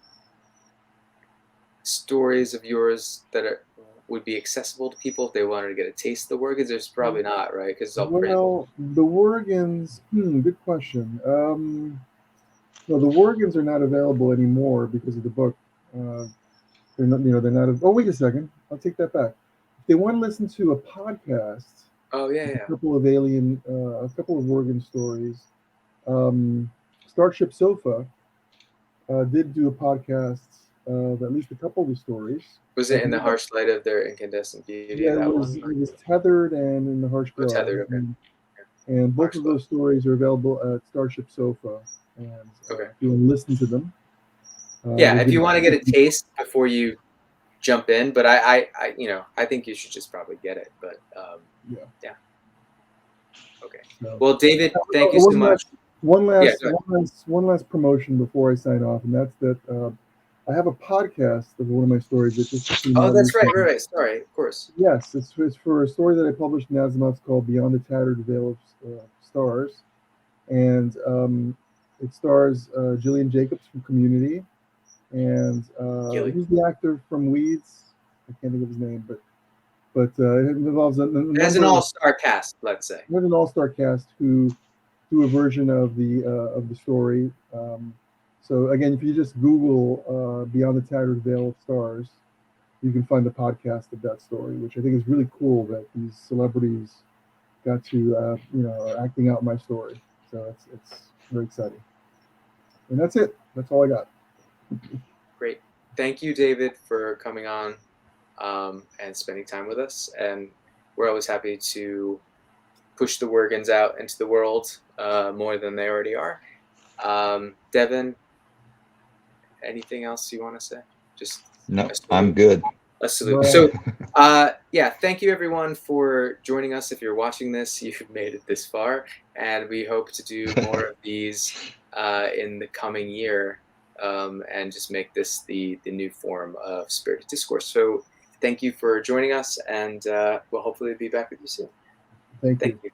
stories of yours that would be accessible to people if they wanted to get a taste of the Wergens? There's probably not, right? Because it's all print. Well, the Wergens, good question. No, the Wergens are not available anymore because of the book. They're not, they're not. Oh, wait a second. I'll take that back. If they want to listen to a podcast, Oh yeah, a yeah. couple of a couple of Wergen stories. Starship Sofa did do a podcast of at least a couple of the stories. Was it in the harsh light of their incandescent beauty? Yeah, That it one? was Tethered and In the Harsh Glow. Tethered, okay. And both Harsh of Glow. those stories are available at Starship Sofa. And Okay. if you want to listen to them. Yeah, if you want to get a taste before you jump in, but I think you should just probably get it. But yeah. Okay. So, Well, David, thank you so much. One last promotion before I sign off, and that's that I have a podcast of one of my stories that just came Oh, out that's right. recently. Sorry, of course. Yes, it's for a story that I published in Azimuth's called Beyond the Tattered Veil of Stars, and it stars Jillian Jacobs from Community, and who's the actor from Weeds? I can't think of his name, but it involves It has an all-star cast, let's say. There's an all-star cast who do a version of the story. So again, if you just Google Beyond the Tattered Veil of Stars, you can find the podcast of that story, which I think is really cool that these celebrities got to are acting out my story. So it's very exciting. And that's it. That's all I got. Great. Thank you, David, for coming on and spending time with us. And we're always happy to push the Wergens out into the world more than they already are. Devin, anything else you want to say? Just no, I'm good. A salute. So, thank you everyone for joining us. If you're watching this, you've made it this far, and we hope to do more of these in the coming year, and just make this the new form of Spirited Discourse. So, thank you for joining us, and we'll hopefully be back with you soon. Thank you.